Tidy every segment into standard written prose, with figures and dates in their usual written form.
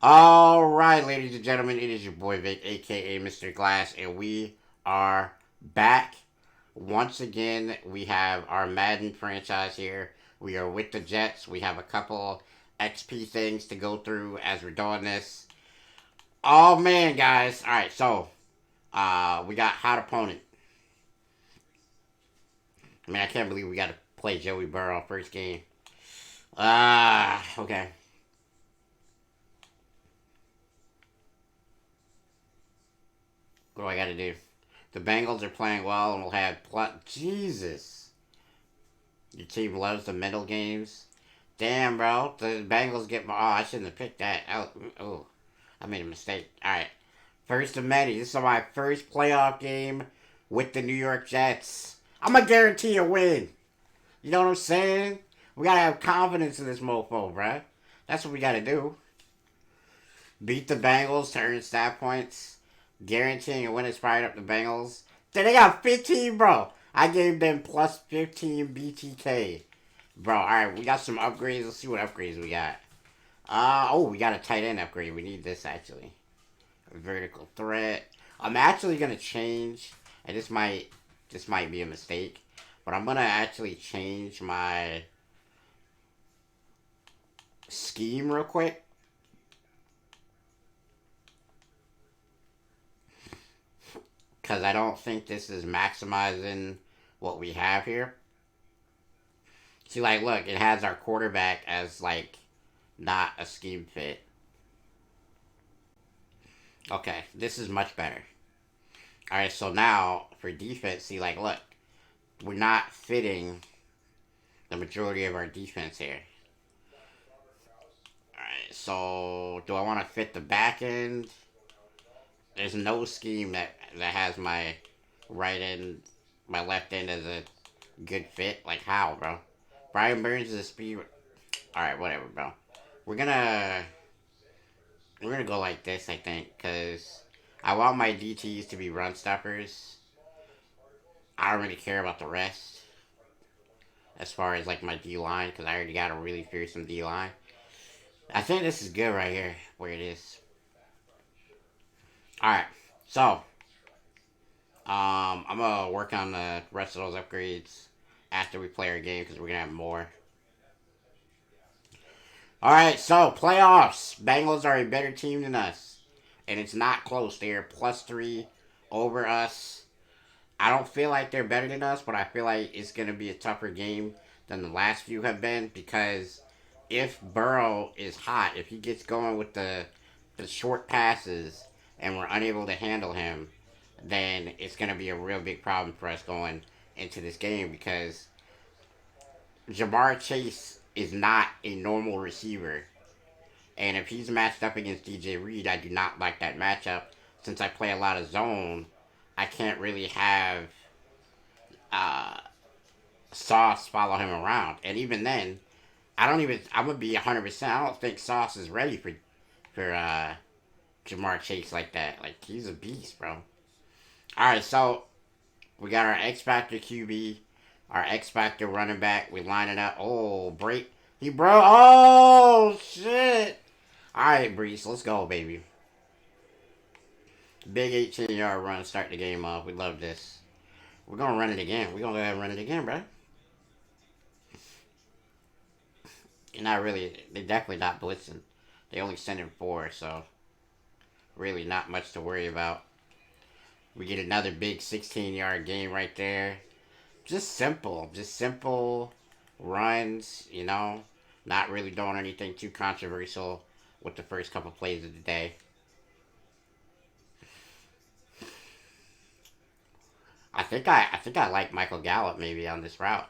All right, ladies and gentlemen, it is your boy Vic, aka Mr. Glass, and we are back once again. We have our Madden franchise here. We are with the Jets. We have a couple XP things to go through as we're doing this. Oh man, guys! All right, so we got hot opponent. I mean, I can't believe we got to play Joey Burrow first game. Okay. What do I got to do? The Bengals are playing well, and we'll have Jesus. Your team loves the mental games. Damn, bro. The Bengals get my. Oh, I shouldn't have picked that. Oh, I made a mistake. All right. First of many. This is my first playoff game with the New York Jets. I'm going to guarantee a win. You know what I'm saying? We got to have confidence in this mofo, bruh. That's what we got to do. Beat the Bengals to earn stat points. Guaranteeing a win is fired up the Bengals. Then they got 15, bro. I gave them plus 15 BTK. Bro, alright, we got some upgrades. Let's see what upgrades we got. We got a tight end upgrade. We need this, actually. A vertical threat. I'm actually going to change, and this might be a mistake, but I'm going to actually change my scheme real quick. Because I don't think this is maximizing what we have here. See, like, look, it has our quarterback as, like, not a scheme fit. Okay, this is much better. Alright, so now, for defense, see, like, look, we're not fitting the majority of our defense here. Alright, so, do I want to fit the back end? There's no scheme that has my right end, my left end as a good fit. Like, how, bro? Brian Burns is a speed. Alright, whatever, bro. We're gonna we're gonna go like this, I think, because I want my DTs to be run stuffers. I don't really care about the rest as far as like my D line, because I already got a really fearsome D line. I think this is good right here, where it is. All right, so I'm gonna work on the rest of those upgrades after we play our game because we're gonna have more. All right, so playoffs. Bengals are a better team than us, and it's not close. They are +3 over us. I don't feel like they're better than us, but I feel like it's going to be a tougher game than the last few have been because if Burrow is hot, if he gets going with the short passes and we're unable to handle him, then it's going to be a real big problem for us going into this game because Jamar Chase is not a normal receiver. And if he's matched up against DJ Reed, I do not like that matchup. Since I play a lot of zone, I can't really have uh, Sauce follow him around. And even then, I'm going to be 100%. I don't think Sauce is ready for Jamar Chase like that. Like, he's a beast, bro. Alright, so we got our X Factor QB, our X Factor running back. We line it up. Oh, break. He broke. Oh, shit. Alright, Brees, let's go, baby. Big 18-yard run, start the game off. We love this. We're going to run it again. We're going to go ahead and run it again, bro. You're not really, they're definitely not blitzing. They only send in 4, so really not much to worry about. We get another big 16-yard game right there. Just simple runs, you know. Not really doing anything too controversial with the first couple plays of the day. I think I like Michael Gallup maybe on this route.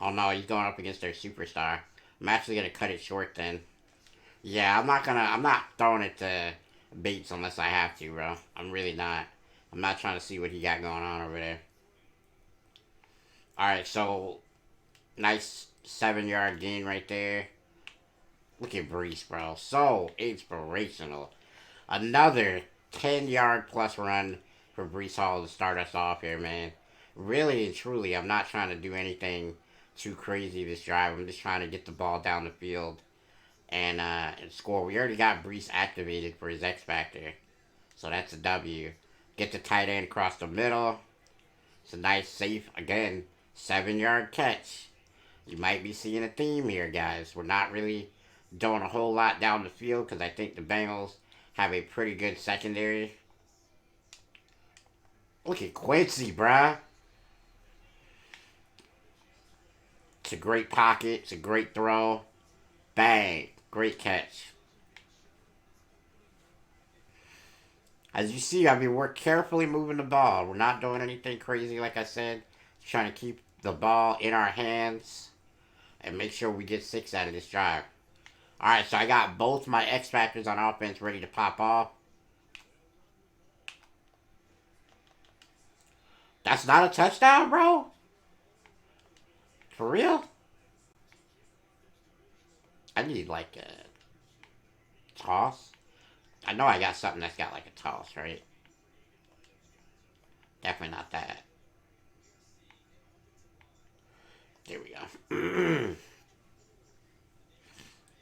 Oh no, he's going up against their superstar. I'm actually gonna cut it short then. Yeah, I'm not throwing it to Bates unless I have to, bro. I'm really not. I'm not trying to see what he got going on over there. Alright, so nice 7-yard gain right there. Look at Brees, bro. So inspirational. Another 10-yard plus run for Brees Hall to start us off here, man. Really and truly, I'm not trying to do anything too crazy this drive. I'm just trying to get the ball down the field and score. We already got Brees activated for his X Factor. So that's a W. Get the tight end across the middle. It's a nice, safe, again, 7-yard catch. You might be seeing a theme here, guys. We're not really doing a whole lot down the field because I think the Bengals have a pretty good secondary. Look at Quincy, bruh. It's a great pocket. It's a great throw. Bang. Great catch. As you see, I mean, we're carefully moving the ball. We're not doing anything crazy, like I said. Trying to keep the ball in our hands and make sure we get 6 out of this drive. Alright, so I got both my X Factors on offense ready to pop off. That's not a touchdown, bro? For real? I need, like, a toss. I know I got something that's got, like, a toss, right? Definitely not that. There we go.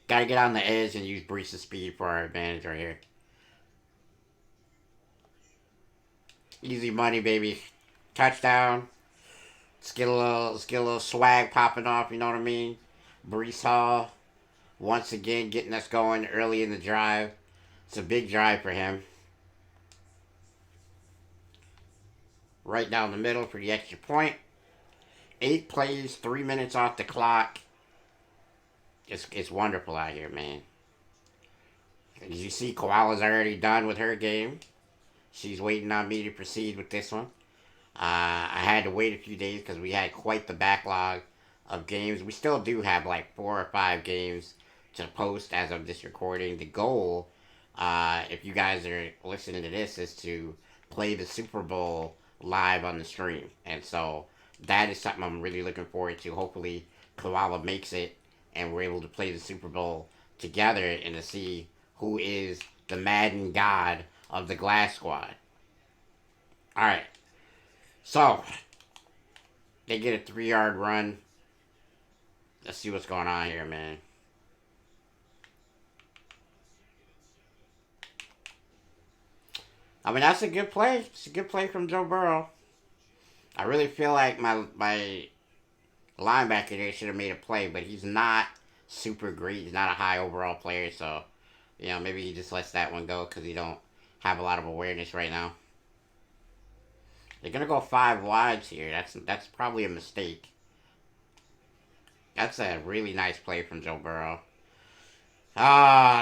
Gotta get on the edge and use Brees' speed for our advantage right here. Easy money, baby. Touchdown. Let's get a little swag popping off, you know what I mean? Brees Hall, once again, getting us going early in the drive. It's a big drive for him. Right down the middle for the extra point. 8 plays, 3 minutes off the clock. It's wonderful out here, man. As you see, Koala's already done with her game. She's waiting on me to proceed with this one. I had to wait a few days because we had quite the backlog of games. We still do have like 4 or 5 games to post as of this recording. The goal, if you guys are listening to this, is to play the Super Bowl live on the stream. And so that is something I'm really looking forward to. Hopefully, Koala makes it and we're able to play the Super Bowl together and to see who is the Madden god of the Glass Squad. Alright. So, they get a 3-yard run. Let's see what's going on here, man. I mean, that's a good play. It's a good play from Joe Burrow. I really feel like my linebacker there should have made a play, but he's not super great. He's not a high overall player, so, you know, maybe he just lets that one go because he don't have a lot of awareness right now. They're going to go 5 wides here. That's probably a mistake. That's a really nice play from Joe Burrow.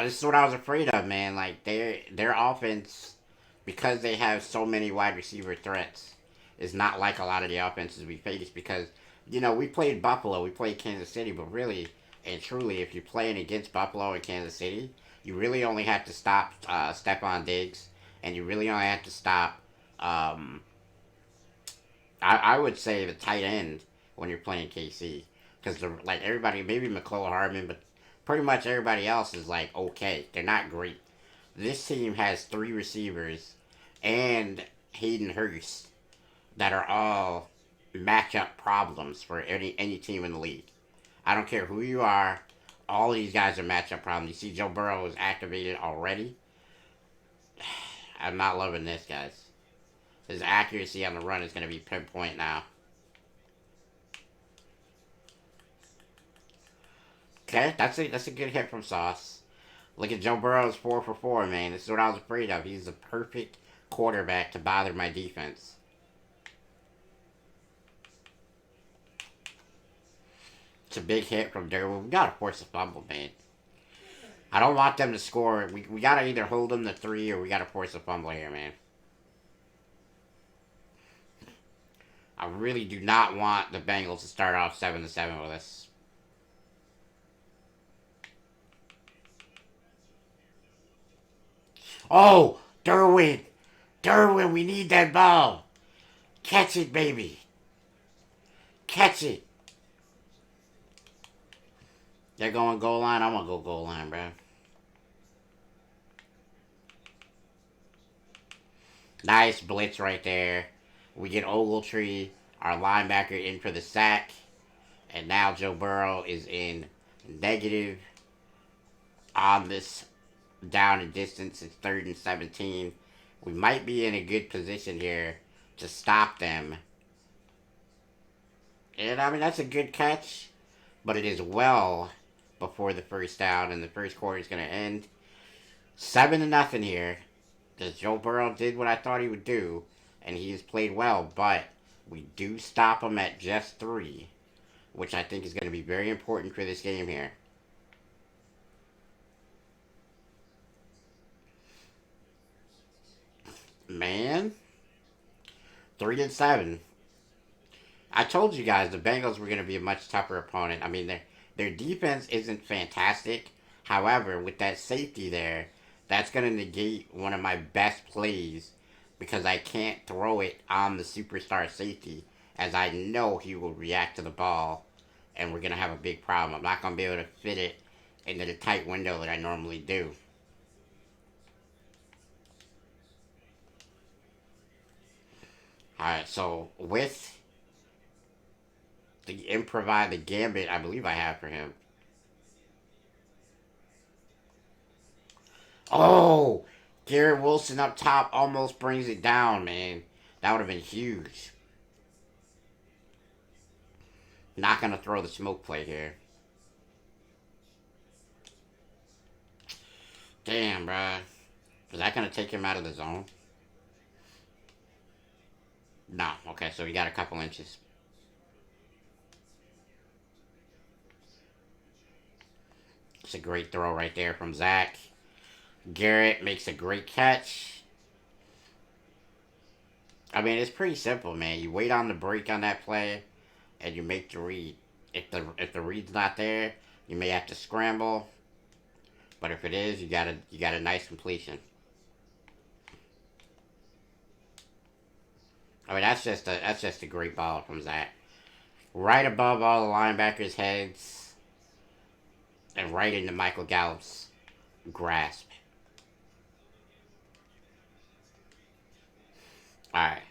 This is what I was afraid of, man. Like, their offense, because they have so many wide receiver threats, is not like a lot of the offenses we face because, you know, we played Buffalo, we played Kansas City, but really and truly, if you're playing against Buffalo and Kansas City, you really only have to stop Stephon Diggs, and you really only have to stop, I would say, the tight end when you're playing KC. Because, like, everybody, maybe McCole Hardman, but pretty much everybody else is, like, okay. They're not great. This team has 3 receivers and Hayden Hurst that are all matchup problems for any team in the league. I don't care who you are. All of these guys are matchup problems. You see Joe Burrow is activated already. I'm not loving this, guys. His accuracy on the run is going to be pinpoint now. Okay, that's a good hit from Sauce. Look at Joe Burrow's 4 for 4, man. This is what I was afraid of. He's the perfect quarterback to bother my defense. It's a big hit from Derwin. We gotta force a fumble, man. I don't want them to score. We gotta either hold them to 3 or we gotta force a fumble here, man. I really do not want the Bengals to start off 7-7 with us. Oh, Derwin! Derwin, we need that ball! Catch it, baby! Catch it! They're going goal line. I'm gonna go goal line, bro. Nice blitz right there. We get Ogletree, our linebacker, in for the sack. And now Joe Burrow is in negative. on this down and distance. It's 3rd and 17. We might be in a good position here to stop them. And I mean, that's a good catch, but it is well before the first down, and the first quarter is going to end 7-0 here. Because Joe Burrow did what I thought he would do, and he has played well, but we do stop him at just 3, which I think is going to be very important for this game here. Man, 3-7. I told you guys the Bengals were going to be a much tougher opponent. I mean, their defense isn't fantastic. However, with that safety there, that's going to negate one of my best plays because I can't throw it on the superstar safety as I know he will react to the ball and we're going to have a big problem. I'm not going to be able to fit it into the tight window that I normally do. Alright, so with the gambit I believe I have for him. Oh! Garrett Wilson up top almost brings it down, man. That would have been huge. Not going to throw the smoke play here. Damn, bruh. Is that going to take him out of the zone? No. Okay, so he got a couple inches. It's a great throw right there from Zach. Garrett makes a great catch. I mean, it's pretty simple, man. You wait on the break on that play, and you make the read. If the read's not there, you may have to scramble. But if it is, you got a nice completion. I mean, that's just a great ball from Zach. Right above all the linebackers' heads, and right into Michael Gallup's grasp. All right.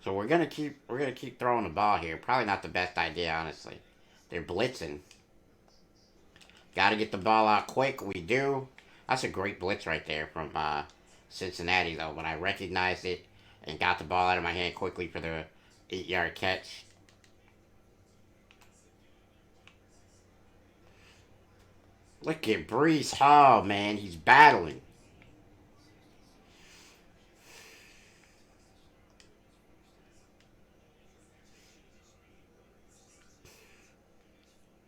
So we're gonna keep throwing the ball here. Probably not the best idea, honestly. They're blitzing. Got to get the ball out quick. We do. That's a great blitz right there from Cincinnati, though. When I recognized it and got the ball out of my hand quickly for the 8-yard catch. Look at Brees Hall, man. He's battling.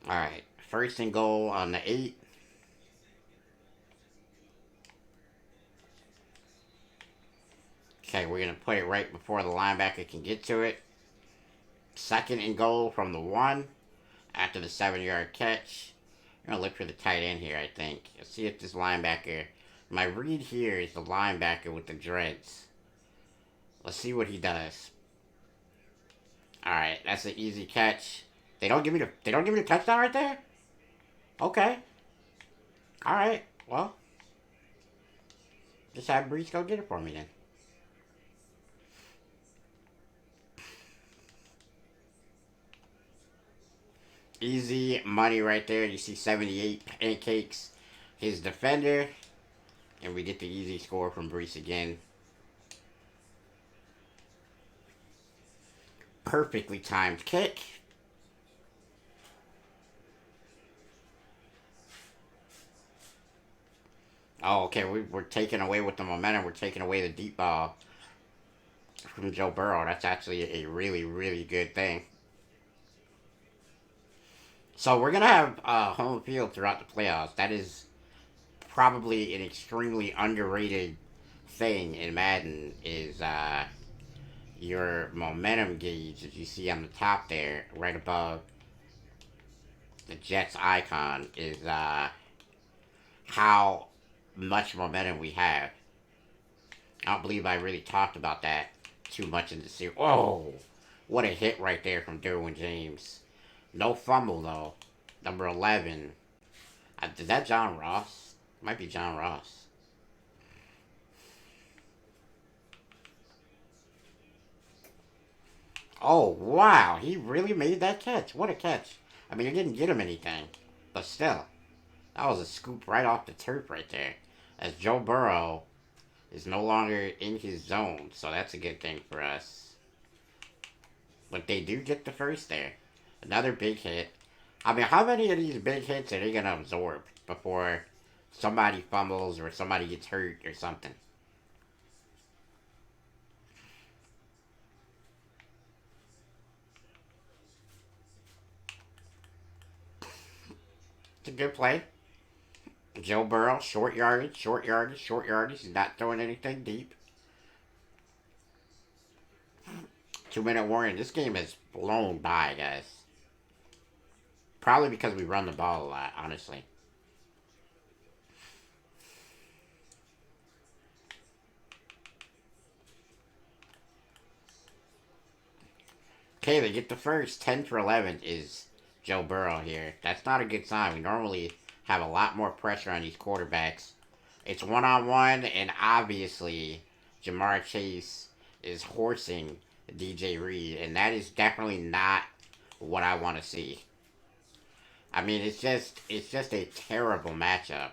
All right. 1st and goal on the 8. Okay, we're going to put it right before the linebacker can get to it. 2nd and goal from the 1 after the 7-yard catch. I'm going to look for the tight end here, I think. Let's see if this linebacker... My read here is the linebacker with the dreads. Let's see what he does. Alright, that's an easy catch. They don't give me the touchdown right there? Okay. Alright, well. Just have Brees go get it for me then. Easy money right there. You see 78 pancakes. His defender. And we get the easy score from Brees again. Perfectly timed kick. Oh, okay. We're taking away with the momentum. We're taking away the deep ball from Joe Burrow. That's actually a really, really good thing. So we're gonna have home field throughout the playoffs. That is probably an extremely underrated thing in Madden. Is your momentum gauge, as you see on the top there, right above the Jets icon, is how much momentum we have. I don't believe I really talked about that too much in the series. Oh, what a hit right there from Derwin James. No fumble, though. Number 11. Is that John Ross? Might be John Ross. Oh, wow. He really made that catch. What a catch. I mean, it didn't get him anything. But still. That was a scoop right off the turf right there. As Joe Burrow is no longer in his zone, so that's a good thing for us. But they do get the first there. Another big hit. I mean, how many of these big hits are they going to absorb before somebody fumbles or somebody gets hurt or something? It's a good play. Joe Burrow, short yardage, short yardage, short yardage. He's not throwing anything deep. 2 minute warning. This game has blown by, guys. Probably because we run the ball a lot, honestly. Okay, they get the first. 10 for 11 is Joe Burrow here. That's not a good sign. We normally have a lot more pressure on these quarterbacks. It's one-on-one, and obviously, Jamar Chase is horsing DJ Reed, and that is definitely not what I want to see. I mean, it's just a terrible matchup.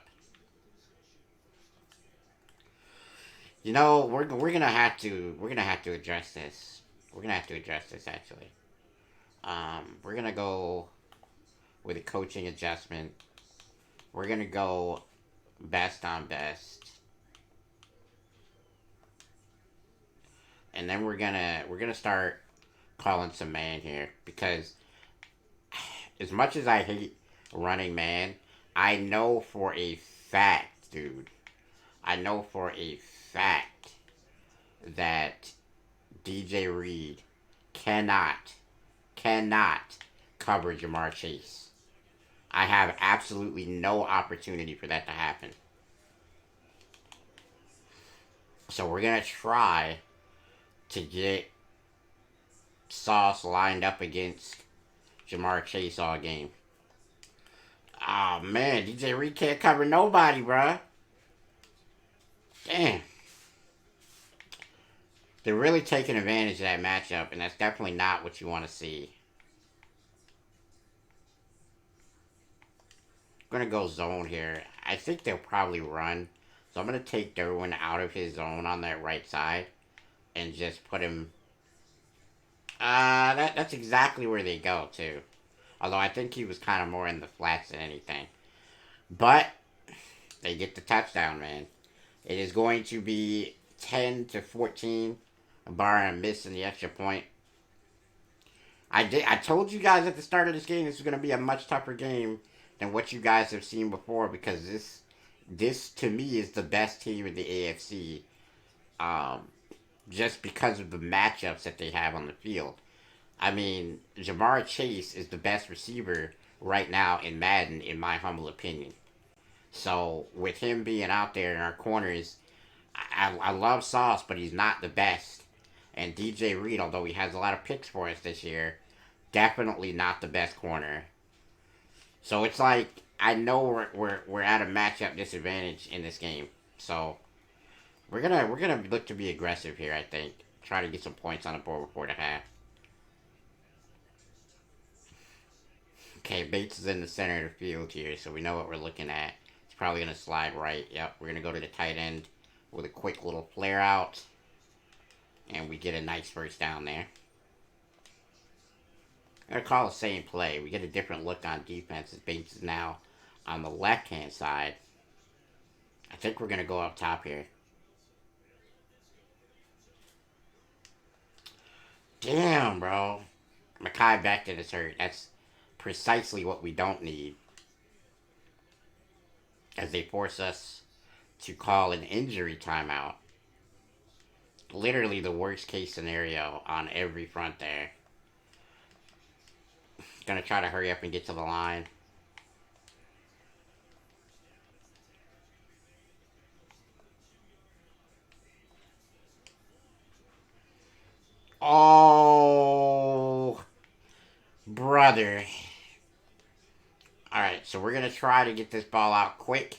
You know, we're gonna have to address this. We're gonna have to address this actually. We're gonna go with a coaching adjustment. We're gonna go best on best, and then we're gonna start calling some man here because as much as I hate running man, I know for a fact, dude. I know for a fact that DJ Reed cannot, cannot cover Jamar Chase. I have absolutely no opportunity for that to happen. So we're going to try to get Sauce lined up against Jamar Chase all game. Oh man, DJ Reed can't cover nobody, bruh. Damn. They're really taking advantage of that matchup, and that's definitely not what you want to see. I'm going to go zone here. I think they'll probably run. So I'm going to take Derwin out of his zone on that right side and just put him. That's exactly where they go, too. Although I think he was kind of more in the flats than anything. But they get the touchdown, man. It is going to be 10-14, barring a miss in the extra point. I told you guys at the start of this game this was going to be a much tougher game than what you guys have seen before because this to me is the best team in the AFC. Um, just because of the matchups that they have on the field. I mean, Jamar Chase is the best receiver right now in Madden, in my humble opinion. So with him being out there in our corners, I love Sauce, but he's not the best. And DJ Reed, although he has a lot of picks for us this year, definitely not the best corner. So it's like I know we're at a matchup disadvantage in this game. So we're gonna look to be aggressive here. I think try to get some points on the board before the half. Okay, Bates is in the center of the field here, so we know what we're looking at. He's probably gonna slide right. Yep, we're gonna go to the tight end with a quick little flare out, and we get a nice first down there. I'm gonna call the same play. We get a different look on defense as Bates is now on the left hand side. I think we're gonna go up top here. Damn, bro. Mekhi Becton is hurt. That's precisely what we don't need. As they force us to call an injury timeout. Literally the worst case scenario on every front there. Gonna try to hurry up and get to the line. Oh, brother. Alright, so we're gonna try to get this ball out quick.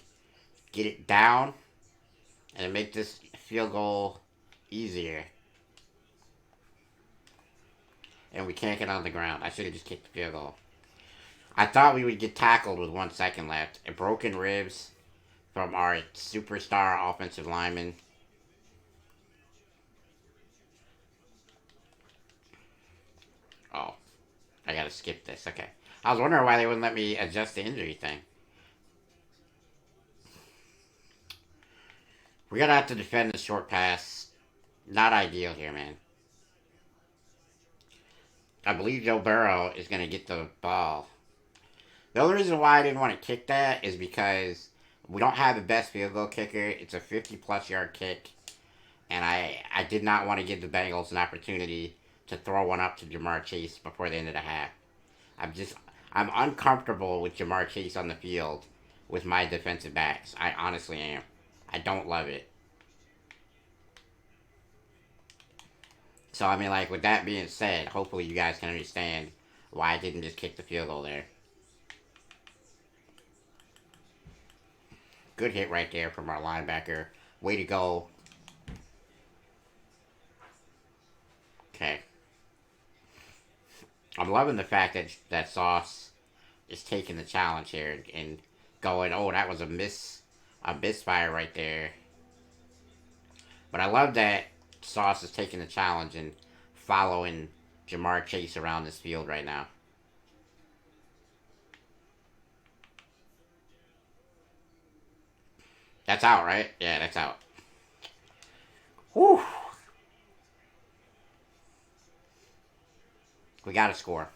Get it down. And make this field goal easier. And we can't get on the ground. I should have just kicked the field goal. I thought we would get tackled with 1 second left. And broken ribs from our superstar offensive lineman. Oh, I gotta skip this. Okay. I was wondering why they wouldn't let me adjust the injury thing. We're gonna have to defend the short pass. Not ideal here, man. I believe Joe Burrow is gonna get the ball. The only reason why I didn't want to kick that is because we don't have the best field goal kicker. It's a 50-plus yard kick. And I did not want to give the Bengals an opportunity to throw one up to Jamar Chase before the end of the half. I'm uncomfortable with Jamar Chase on the field with my defensive backs. I honestly am. I don't love it. So, I mean, like, with that being said, hopefully you guys can understand why I didn't just kick the field goal there. Good hit right there from our linebacker. Way to go. Okay. I'm loving the fact that Sauce is taking the challenge here and going, oh, that was a misfire right there. But I love that Sauce is taking the challenge and following Jamar Chase around this field right now. That's out, right? Yeah, that's out. Whew. We got to score.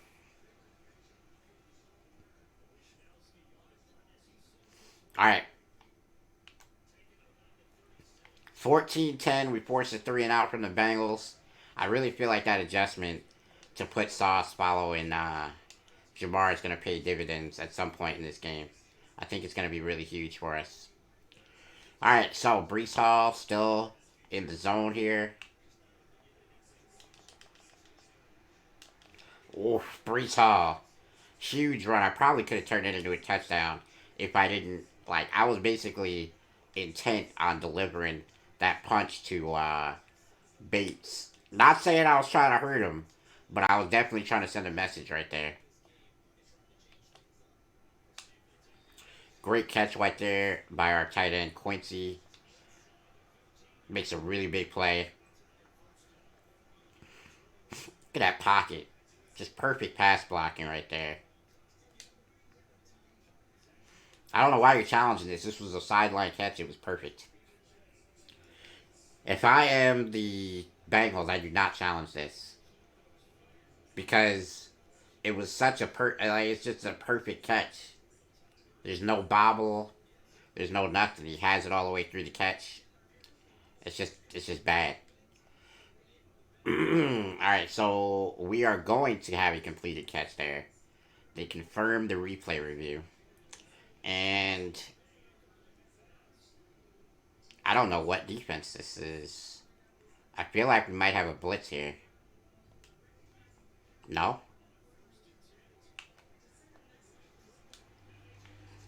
All right. 14-10. We forced a 3-and-out from the Bengals. I really feel like that adjustment to put Sauce following Jamar is going to pay dividends at some point in this game. I think it's going to be really huge for us. All right, so Brees Hall still in the zone here. Oof, Brees Hall. Huge run. I probably could have turned it into a touchdown if I didn't, like, I was basically intent on delivering that punch to Bates. Not saying I was trying to hurt him, but I was definitely trying to send a message right there. Great catch right there by our tight end, Quincy. Makes a really big play. Look at that pocket. Just perfect pass blocking right there. I don't know why you're challenging this. This was a sideline catch. It was perfect. If I am the Bengals, I do not challenge this. Because it was such a it's just a perfect catch. There's no bobble. There's no nothing. He has it all the way through the catch. It's just bad. Alright, so we are going to have a completed catch there. They confirmed the replay review. And I don't know what defense this is. I feel like we might have a blitz here. No?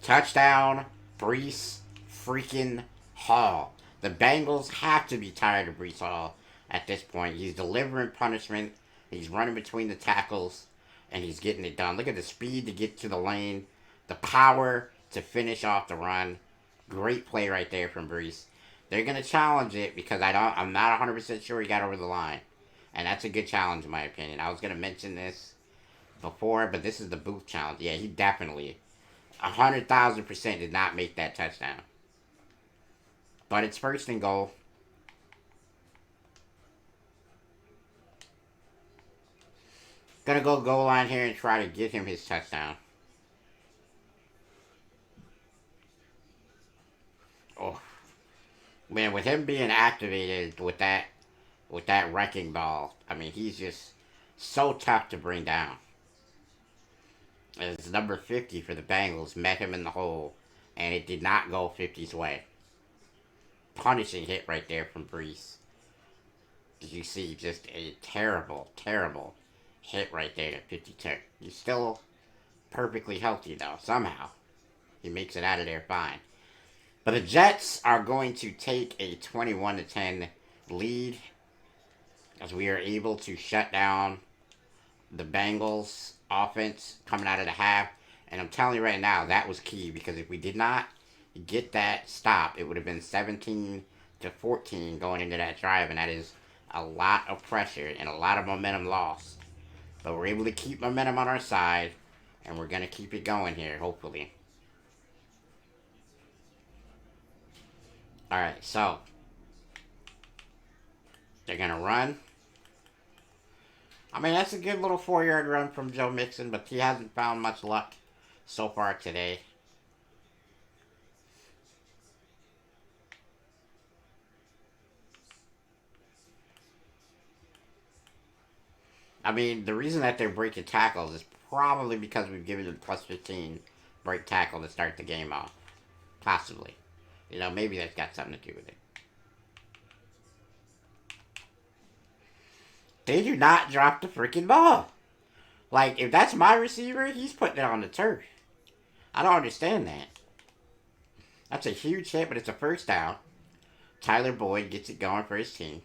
Touchdown, Brees freaking Hall. The Bengals have to be tired of Brees Hall at this point. He's delivering punishment. He's running between the tackles. And he's getting it done. Look at the speed to get to the lane. The power to finish off the run. Great play right there from Brees. They're going to challenge it because I'm not 100% sure he got over the line. And that's a good challenge in my opinion. I was going to mention this before, but this is the Booth challenge. Yeah, he definitely 100,000% did not make that touchdown. But it's first and goal. Gonna go goal line here and try to get him his touchdown. Oh, man, with him being activated with that wrecking ball, I mean, he's just so tough to bring down. As number 50 for the Bengals met him in the hole, and it did not go 50's way. Punishing hit right there from Brees. As you see, just a terrible, terrible hit right there at 52. He's still perfectly healthy, though, somehow. He makes it out of there fine. But the Jets are going to take a 21-10 lead as we are able to shut down the Bengals offense coming out of the half. And I'm telling you right now, that was key because if we did not get that stop, it would have been 17-14 going into that drive, and that is a lot of pressure and a lot of momentum lost. But we're able to keep momentum on our side, and we're going to keep it going here, hopefully. All right, so they're going to run. I mean, that's a good little 4-yard run from Joe Mixon, but he hasn't found much luck so far today. I mean, the reason that they're breaking tackles is probably because we've given them plus 15 break tackle to start the game off. Possibly. You know, maybe that's got something to do with it. They do not drop the freaking ball. Like, if that's my receiver, he's putting it on the turf. I don't understand that. That's a huge hit, but it's a first down. Tyler Boyd gets it going for his team.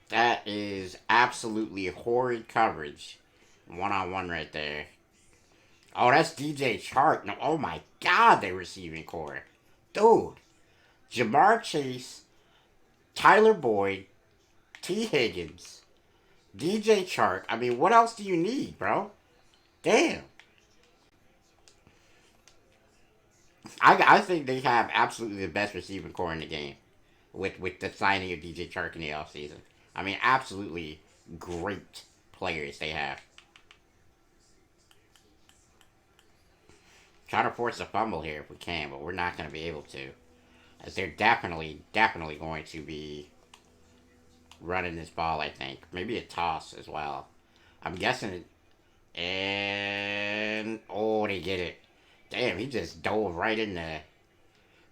That is absolutely horrid coverage. One-on-one right there. Oh, that's DJ Chark. No, oh my God, they receiving core. Dude. Jamar Chase, Tyler Boyd, T. Higgins, DJ Chark. I mean, what else do you need, bro? Damn. I think they have absolutely the best receiving core in the game with the signing of DJ Chark in the offseason. I mean, absolutely great players they have. Try to force a fumble here if we can, but we're not going to be able to. As they're definitely going to be running this ball, I think. Maybe a toss as well. I'm guessing it. And oh, they get it. Damn, he just dove right into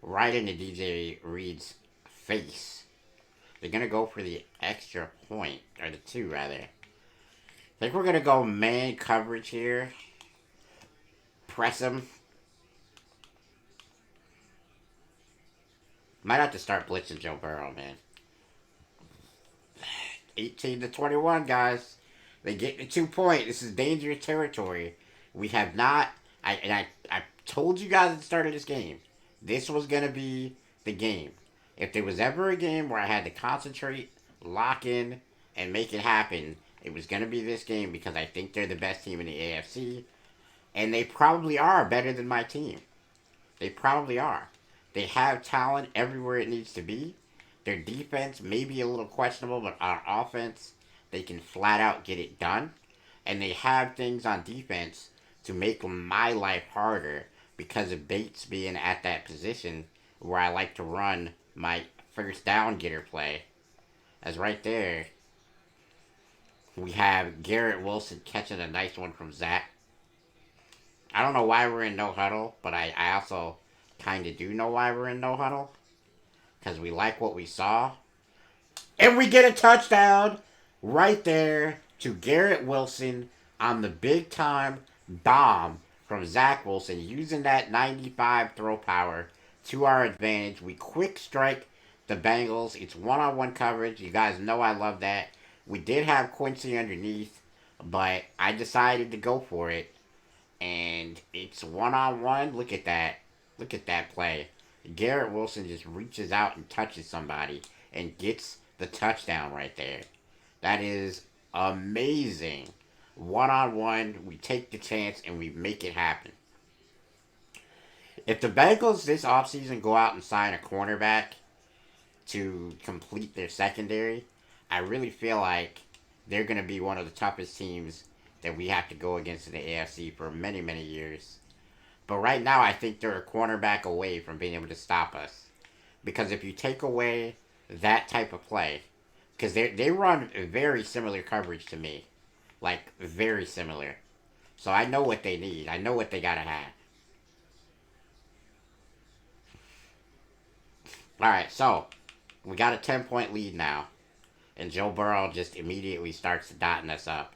DJ Reed's face. They're gonna go for the extra point, or the two rather. I think we're gonna go man coverage here. Press him. Might have to start blitzing Joe Burrow, man. 18-21, guys. They get the 2 point. This is dangerous territory. We have not. I told you guys at the start of this game, this was gonna be the game. If there was ever a game where I had to concentrate, lock in, and make it happen, it was gonna be this game because I think they're the best team in the AFC, and they probably are better than my team. They probably are. They have talent everywhere it needs to be. Their defense may be a little questionable, but on offense, they can flat out get it done. And they have things on defense to make my life harder because of Bates being at that position where I like to run my first down getter play. As right there, we have Garrett Wilson catching a nice one from Zach. I don't know why we're in no huddle, but I also kind of do know why we're in no huddle. Because we like what we saw. And we get a touchdown right there to Garrett Wilson on the big time bomb from Zach Wilson using that 95 throw power to our advantage. We quick strike the Bengals. It's one-on-one coverage. You guys know I love that. We did have Quincy underneath, but I decided to go for it. And it's one-on-one. Look at that. Look at that play. Garrett Wilson just reaches out and touches somebody and gets the touchdown right there. That is amazing. One-on-one, we take the chance and we make it happen. If the Bengals this offseason go out and sign a cornerback to complete their secondary, I really feel like they're going to be one of the toughest teams that we have to go against in the AFC for many, many years. But right now, I think they're a cornerback away from being able to stop us. Because if you take away that type of play, because they run very similar coverage to me. Like, very similar. So I know what they need. I know what they got to have. Alright, so we got a 10-point lead now. And Joe Burrow just immediately starts dotting us up.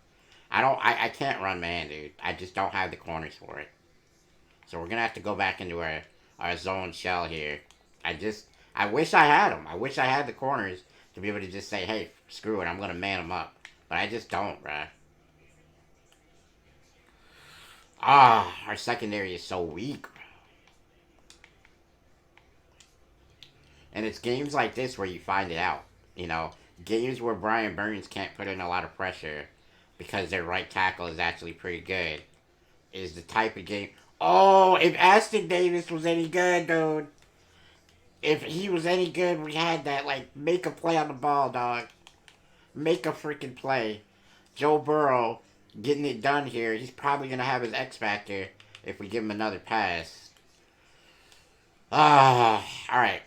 I can't run man, dude. I just don't have the corners for it. So we're going to have to go back into our zone shell here. I wish I had them. I wish I had the corners to be able to just say, hey, screw it, I'm going to man them up. But I just don't, bruh. Our secondary is so weak. And it's games like this where you find it out. You know, games where Brian Burns can't put in a lot of pressure because their right tackle is actually pretty good is the type of game. Oh, if Aston Davis was any good, dude. If he was any good, we had that. Like, make a play on the ball, dog. Make a freaking play. Joe Burrow getting it done here. He's probably going to have his X Factor if we give him another pass. Alright.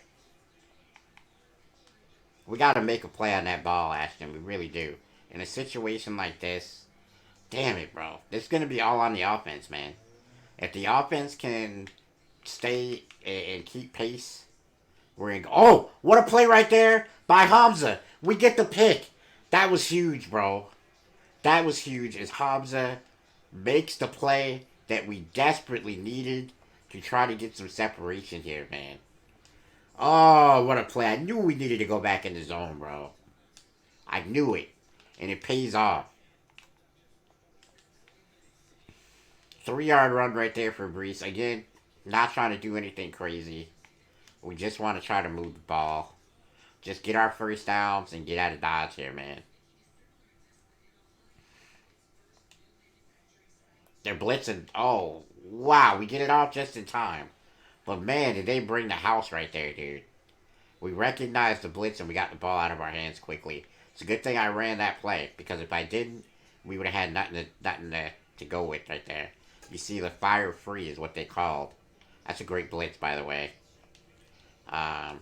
We got to make a play on that ball, Ashton. We really do. In a situation like this, damn it, bro. It's going to be all on the offense, man. If the offense can stay and keep pace, we're in. Oh, what a play right there by Hamza. We get the pick. That was huge, bro. That was huge as Hamza makes the play that we desperately needed to try to get some separation here, man. Oh, what a play. I knew we needed to go back in the zone, bro. I knew it. And it pays off. 3-yard run right there for Brees. Again, not trying to do anything crazy. We just want to try to move the ball. Just get our first downs and get out of Dodge here, man. They're blitzing. Oh, wow. We get it off just in time. But, man, did they bring the house right there, dude. We recognized the blitz and we got the ball out of our hands quickly. It's a good thing I ran that play. Because if I didn't, we would have had nothing to go with right there. You see, the fire free is what they called. That's a great blitz, by the way. You're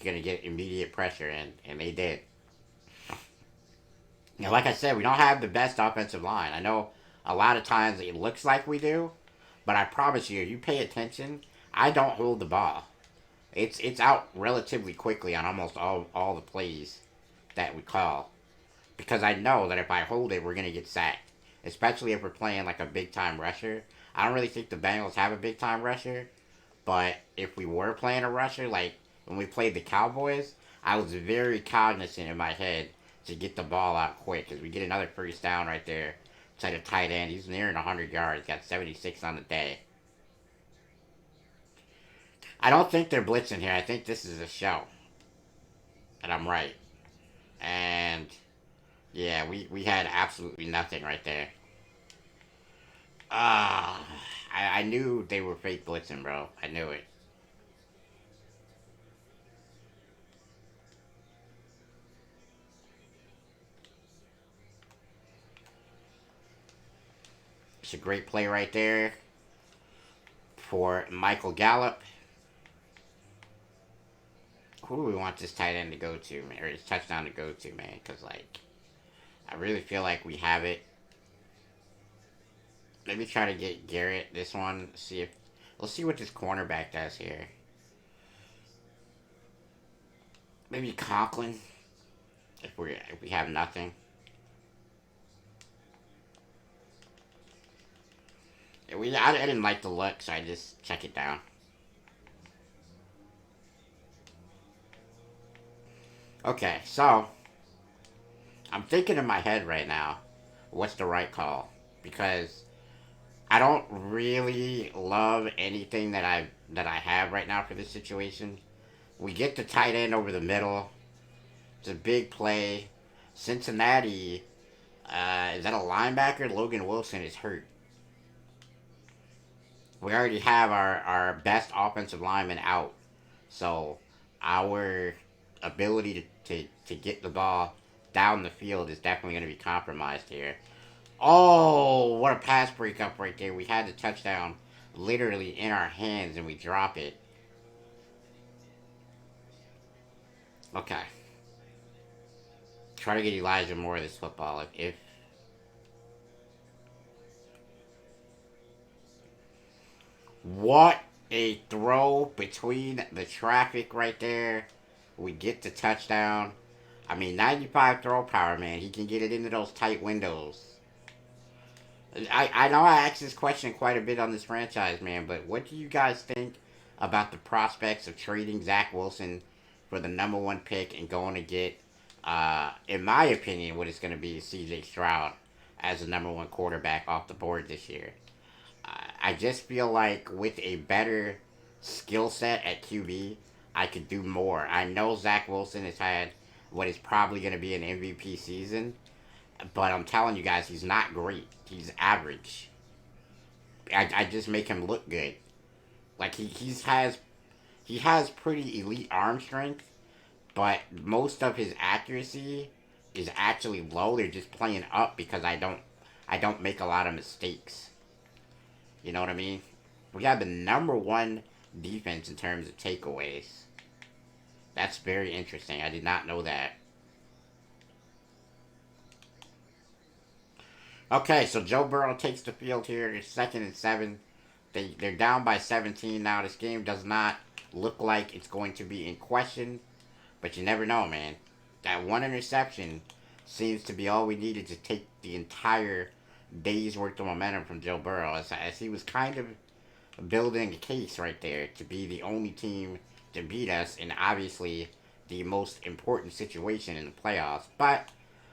going to get immediate pressure, and they did. You know, like I said, we don't have the best offensive line. I know a lot of times it looks like we do, but I promise you, if you pay attention, I don't hold the ball. It's out relatively quickly on almost all the plays that we call. Because I know that if I hold it, we're going to get sacked. Especially if we're playing like a big-time rusher. I don't really think the Bengals have a big-time rusher. But if we were playing a rusher, like when we played the Cowboys, I was very cognizant in my head to get the ball out quick. Because we get another first down right there to the tight end. He's nearing 100 yards. Got 76 on the day. I don't think they're blitzing here. I think this is a show. And I'm right. And yeah, we had absolutely nothing right there. Ah, I knew they were fake blitzing, bro. I knew it. It's a great play right there for Michael Gallup. Who do we want this tight end to go to, man? Or this touchdown to go to, man? Because, like, I really feel like we have it. Maybe try to get Garrett this one. See if let's see what this cornerback does here. Maybe Conklin if we have nothing. I didn't like the look, so I just check it down. Okay, so I'm thinking in my head right now, what's the right call? Because I don't really love anything that I have right now for this situation. We get the tight end over the middle. It's a big play. Cincinnati, is that a linebacker? Logan Wilson is hurt. We already have our best offensive lineman out. So our ability to get the ball down the field is definitely going to be compromised here. Oh, what a pass breakup right there. We had the touchdown literally in our hands and we drop it. Okay. Try to get Elijah more of this football. If what a throw between the traffic right there. We get the touchdown. I mean, 95 throw power, man. He can get it into those tight windows. I know I asked this question quite a bit on this franchise, man, but what do you guys think about the prospects of trading Zach Wilson for the number one pick and going to get In my opinion, what it's going to be is C.J. Stroud as the number one quarterback off the board this year. I just feel like with a better skill set at QB, I could do more. I know Zach Wilson has had what is probably going to be an MVP season, but I'm telling you guys, he's not great. He's average. I just make him look good. Like he has pretty elite arm strength, but most of his accuracy is actually low. They're just playing up because I don't make a lot of mistakes. You know what I mean? We have the number one defense in terms of takeaways. That's very interesting. I did not know that. Okay, so Joe Burrow takes the field here. It's 2nd and 7. They're down by 17 now. This game does not look like it's going to be in question, but you never know, man. That one interception seems to be all we needed to take the entire day's worth of momentum from Joe Burrow, as he was kind of building a case right there to be the only team to beat us in obviously the most important situation in the playoffs. But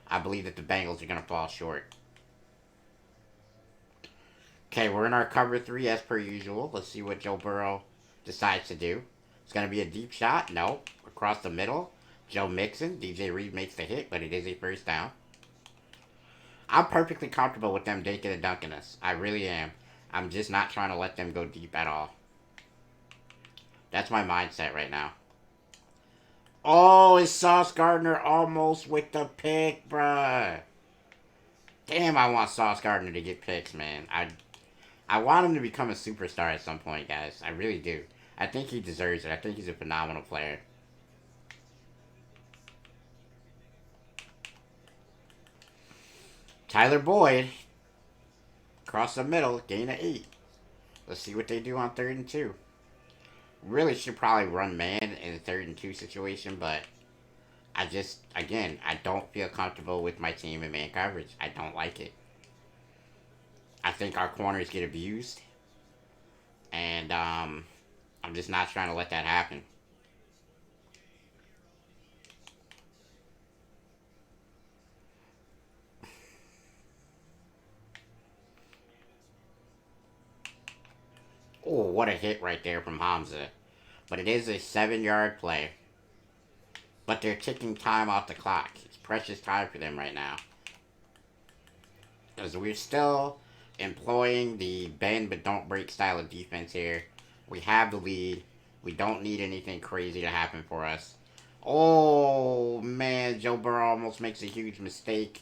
I believe that the Bengals are going to fall short. Okay, we're in our cover three as per usual. Let's see what Joe Burrow decides to do. It's going to be a deep shot. No. Across the middle. Joe Mixon. DJ Reed makes the hit, but it is a first down. I'm perfectly comfortable with them dinking and dunking us. I really am. I'm just not trying to let them go deep at all. That's my mindset right now. Oh, it's Sauce Gardner almost with the pick, bruh. Damn, I want Sauce Gardner to get picks, man. I want him to become a superstar at some point, guys. I really do. I think he deserves it. I think he's a phenomenal player. Tyler Boyd. Across the middle. Gain of 8. Let's see what they do on 3rd and 2. Really should probably run man in a 3rd and 2 situation, but again, I don't feel comfortable with my team in man coverage. I don't like it. I think our corners get abused, and I'm just not trying to let that happen. Oh, what a hit right there from Hamza. But it is a 7-yard play. But they're ticking time off the clock. It's precious time for them right now. Because we're still employing the bend but don't break style of defense here. We have the lead. We don't need anything crazy to happen for us. Oh, man. Joe Burrow almost makes a huge mistake.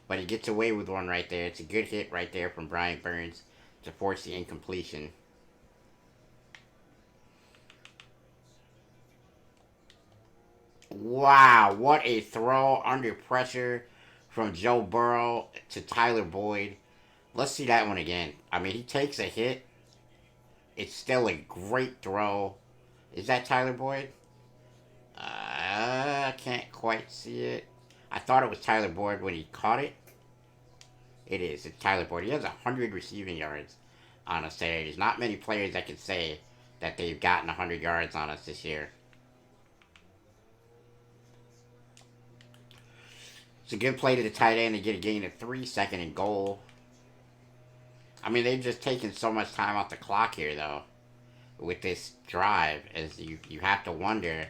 But he gets away with one right there. It's a good hit right there from Brian Burns to force the incompletion. Wow, what a throw under pressure from Joe Burrow to Tyler Boyd. Let's see that one again. I mean, he takes a hit. It's still a great throw. Is that Tyler Boyd? I can't quite see it. I thought it was Tyler Boyd when he caught it. It is. It's Tyler Boyd. He has 100 receiving yards on us today. There's not many players that can say that they've gotten 100 yards on us this year. It's a good play to the tight end to get a gain of 3, 2nd and goal. I mean, they've just taken so much time off the clock here, though, with this drive, as you have to wonder.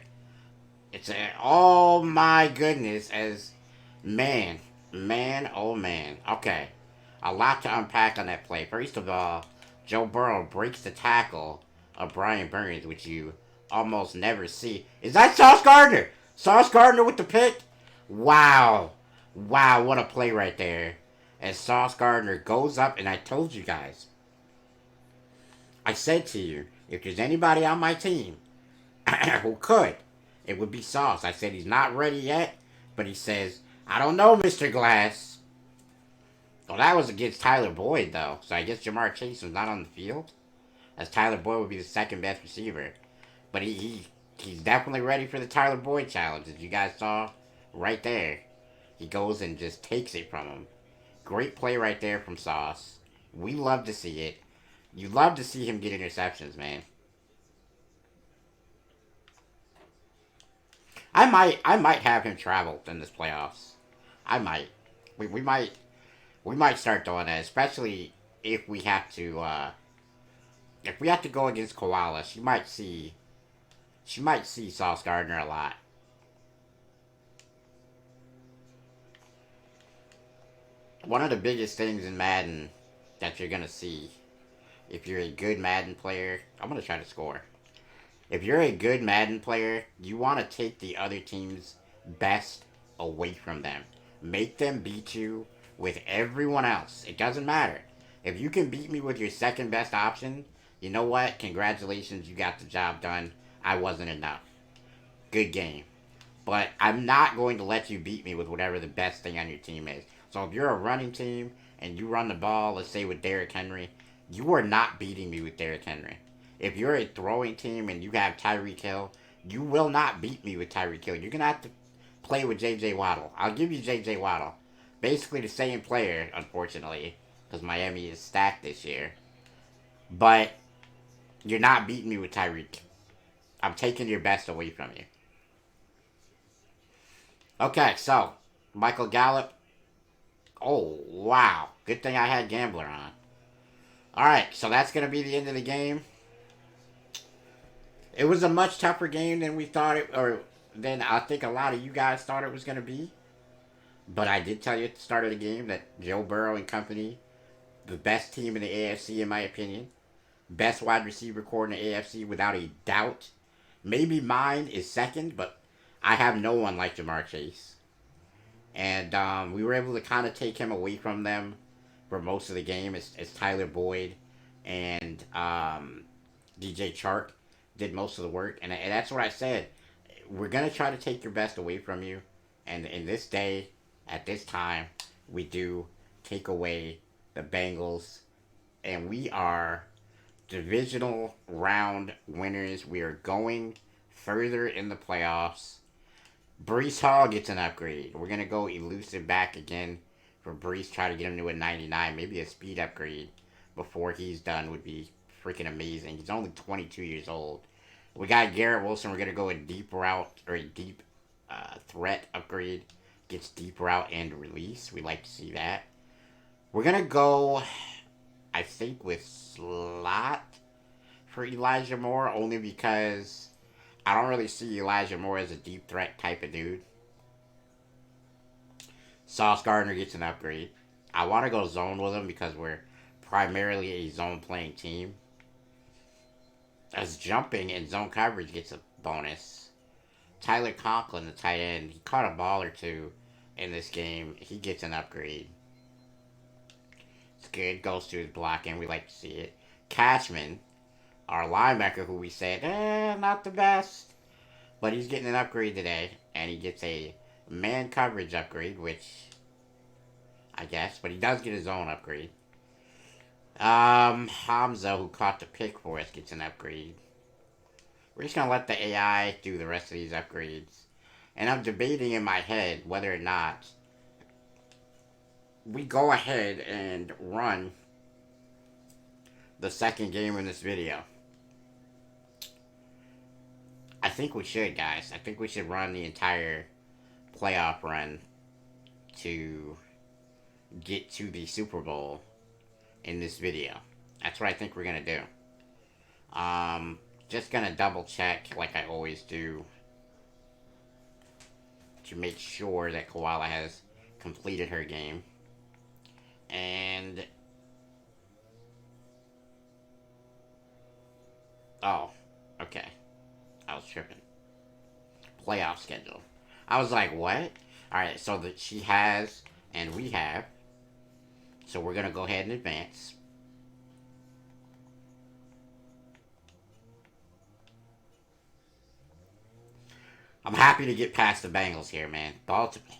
Oh my goodness, oh man. Okay, a lot to unpack on that play. First of all, Joe Burrow breaks the tackle of Brian Burns, which you almost never see. Is that Sauce Gardner? Sauce Gardner with the pick? Wow. Wow, what a play right there. As Sauce Gardner goes up, and I told you guys, I said to you, if there's anybody on my team who could, it would be Sauce. I said he's not ready yet, but he says, I don't know, Mr. Glass. Well, that was against Tyler Boyd, though, so I guess Jamar Chase was not on the field, as Tyler Boyd would be the second best receiver. But he's definitely ready for the Tyler Boyd challenge, as you guys saw right there. He goes and just takes it from him. Great play right there from Sauce. We love to see it. You love to see him get interceptions, man. I might have him travel in this playoffs. I might. We might start doing that, especially if we have to go against Koala. She might see Sauce Gardner a lot. One of the biggest things in Madden that you're gonna see if you're a good Madden player, I'm gonna try to score. If you're a good Madden player, you want to take the other team's best away from them. Make them beat you with everyone else. It doesn't matter. If you can beat me with your second best option, you know what? Congratulations, you got the job done. I wasn't enough. Good game. But I'm not going to let you beat me with whatever the best thing on your team is. So if you're a running team and you run the ball, let's say with Derrick Henry, you are not beating me with Derrick Henry. If you're a throwing team and you have Tyreek Hill, you will not beat me with Tyreek Hill. You're going to have to play with J.J. Waddle. I'll give you J.J. Waddle. Basically the same player, unfortunately, because Miami is stacked this year. But you're not beating me with Tyreek. I'm taking your best away from you. Okay, so Michael Gallup. Oh, wow. Good thing I had Gambler on. Alright, so that's going to be the end of the game. It was a much tougher game than we thought it, or than I think a lot of you guys thought it was going to be. But I did tell you at the start of the game that Joe Burrow and company, the best team in the AFC in my opinion, best wide receiver core in the AFC without a doubt. Maybe mine is second, but I have no one like Jamar Chase. And we were able to kind of take him away from them for most of the game as Tyler Boyd and DJ Chark did most of the work. And that's what I said. We're going to try to take your best away from you. And in this day, at this time, we do take away the Bengals. And we are divisional round winners. We are going further in the playoffs. Brees Hall gets an upgrade. We're going to go elusive back again for Brees. Try to get him to a 99. Maybe a speed upgrade before he's done would be freaking amazing. He's only 22 years old. We got Garrett Wilson. We're going to go a deep route or a deep threat upgrade. Gets deep route and release. We like to see that. We're going to go, I think, with slot for Elijah Moore only because I don't really see Elijah Moore as a deep threat type of dude. Sauce Gardner gets an upgrade. I want to go zone with him because we're primarily a zone playing team. As jumping and zone coverage gets a bonus. Tyler Conklin, the tight end, he caught a ball or two in this game. He gets an upgrade. It's good. Goes to his blocking. We like to see it. Cashman, our linebacker, who we said, not the best. But he's getting an upgrade today. And he gets a man coverage upgrade, which I guess. But he does get his own upgrade. Hamza, who caught the pick for us, gets an upgrade. We're just going to let the AI do the rest of these upgrades. And I'm debating in my head whether or not we go ahead and run the second game in this video. I think we should, guys. I think we should run the entire playoff run to get to the Super Bowl in this video. That's what I think we're going to do. Just going to double check like I always do to make sure that Koala has completed her game. And oh, okay. I was tripping. Playoff schedule. I was like, what? Alright, so that she has and we have. So we're going to go ahead and advance. I'm happy to get past the Bengals here, man. Baltimore.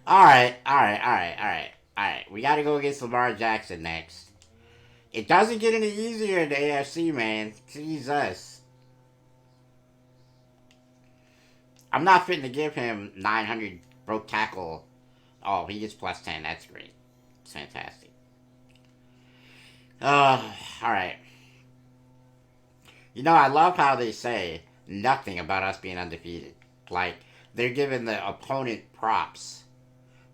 Alright. We gotta go against Lamar Jackson next. It doesn't get any easier in the AFC, man. Jesus. I'm not fitting to give him 900 broke tackle. Oh, he gets plus 10. That's great. It's fantastic. Alright. You know, I love how they say nothing about us being undefeated. Like, they're giving the opponent props.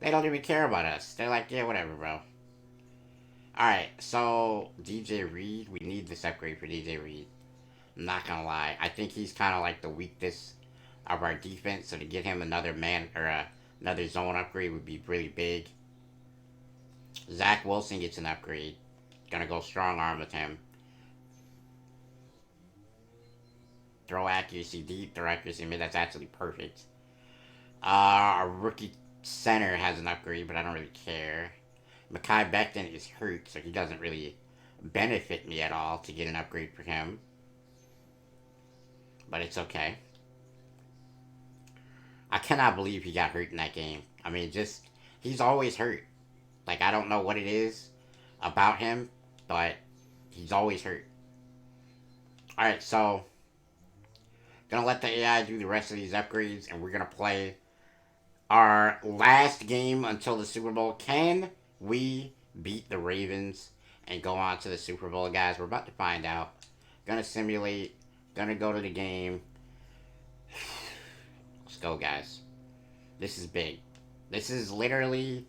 They don't even care about us. They're like, yeah, whatever, bro. Alright, so DJ Reed, we need this upgrade for DJ Reed. I'm not gonna lie. I think he's kind of like the weakness of our defense, so to get him another man or another zone upgrade would be really big. Zach Wilson gets an upgrade. Gonna go strong arm with him. Throw accuracy deep, throw accuracy mid. That's actually perfect. Our rookie center has an upgrade, but I don't really care. Mekhi Becton is hurt, so he doesn't really benefit me at all to get an upgrade for him. But it's okay. I cannot believe he got hurt in that game. I mean, just, he's always hurt. Like, I don't know what it is about him, but he's always hurt. Alright, so, gonna let the AI do the rest of these upgrades, and we're gonna play our last game until the Super Bowl. Can we beat the Ravens and go on to the Super Bowl, guys? We're about to find out. Gonna simulate. Gonna go to the game. Let's go, guys. This is big. This is literally...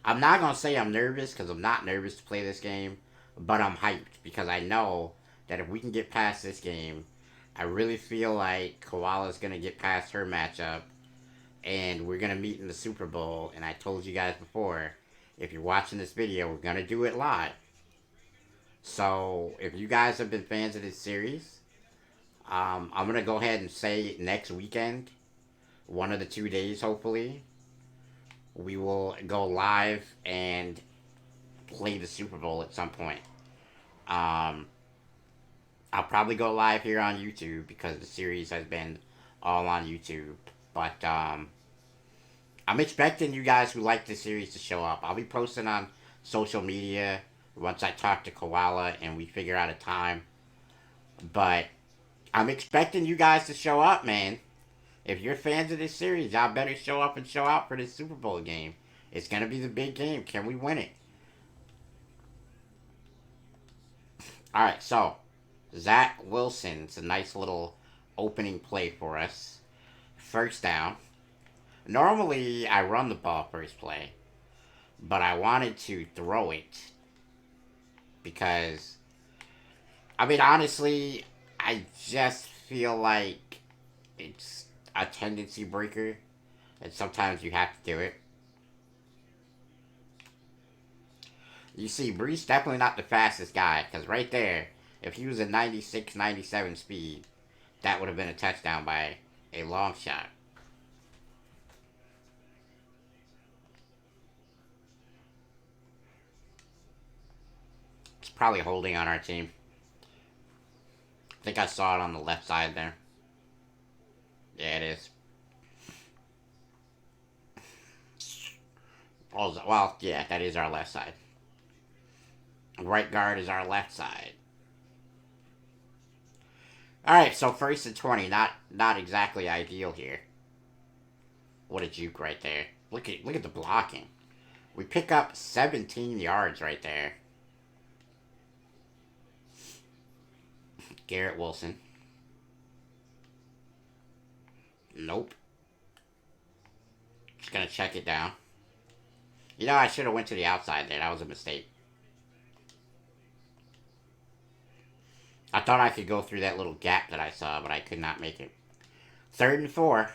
I'm not gonna say I'm nervous, because I'm not nervous to play this game, but I'm hyped, because I know that if we can get past this game, I really feel like Koala's gonna get past her matchup, and we're gonna meet in the Super Bowl. And I told you guys before, if you're watching this video, we're gonna do it live. So if you guys have been fans of this series, I'm gonna go ahead and say next weekend, one of the 2 days, hopefully, we will go live and play the Super Bowl at some point. I'll probably go live here on YouTube because the series has been all on YouTube. But I'm expecting you guys who like the series to show up. I'll be posting on social media once I talk to Koala and we figure out a time. But I'm expecting you guys to show up, man. If you're fans of this series, y'all better show up and show out for this Super Bowl game. It's going to be the big game. Can we win it? Alright, so Zach Wilson's a nice little opening play for us. First down. Normally, I run the ball first play, but I wanted to throw it because, I mean, honestly, I just feel like it's a tendency breaker, and sometimes you have to do it. You see, Brees definitely not the fastest guy, because right there, if he was a 96, 97 speed, that would have been a touchdown by a long shot. It's probably holding on our team. I think I saw it on the left side there. Yeah, it is. Well, yeah, that is our left side. Right guard is our left side. Alright, so first and 20. Not exactly ideal here. What a juke right there. Look at the blocking. We pick up 17 yards right there. Garrett Wilson. Nope. Just gonna check it down. You know, I should have went to the outside there. That was a mistake. I thought I could go through that little gap that I saw, but I could not make it. 3rd and 4.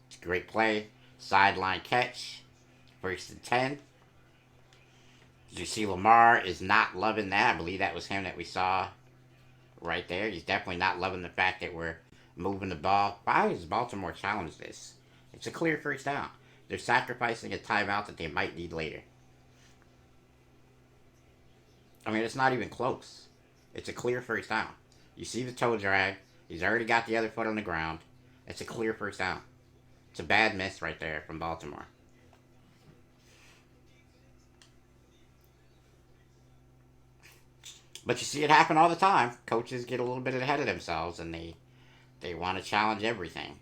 It's a great play. Sideline catch. 1st and 10. As you see, Lamar is not loving that. I believe that was him that we saw right there. He's definitely not loving the fact that we're moving the ball. Why does Baltimore challenge this? It's a clear first down. They're sacrificing a timeout that they might need later. I mean, it's not even close. It's a clear first down. You see the toe drag. He's already got the other foot on the ground. It's a clear first down. It's a bad miss right there from Baltimore. But you see it happen all the time. Coaches get a little bit ahead of themselves and they want to challenge everything.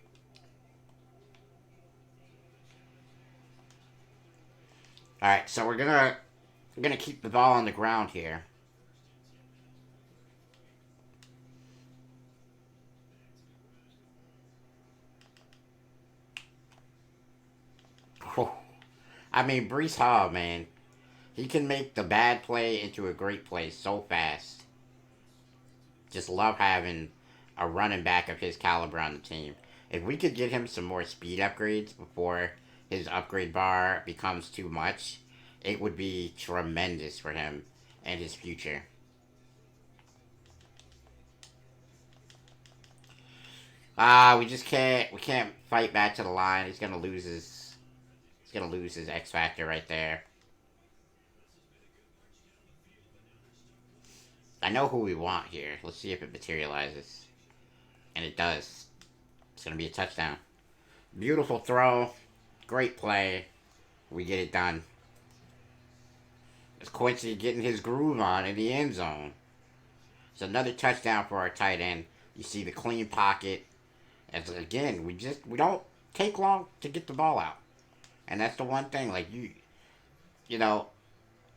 Alright, so we're gonna keep the ball on the ground here. I mean, Brees Hall, man, he can make the bad play into a great play so fast. Just love having a running back of his caliber on the team. If we could get him some more speed upgrades before his upgrade bar becomes too much, it would be tremendous for him and his future. We just can't. We can't fight back to the line. He's gonna lose his. He's gonna lose his X factor right there. I know who we want here. Let's see if it materializes, and it does. It's gonna be a touchdown. Beautiful throw. Great play. We get it done. It's Quincy getting his groove on in the end zone. It's another touchdown for our tight end. You see the clean pocket. As again, we don't take long to get the ball out, and that's the one thing. Like you know,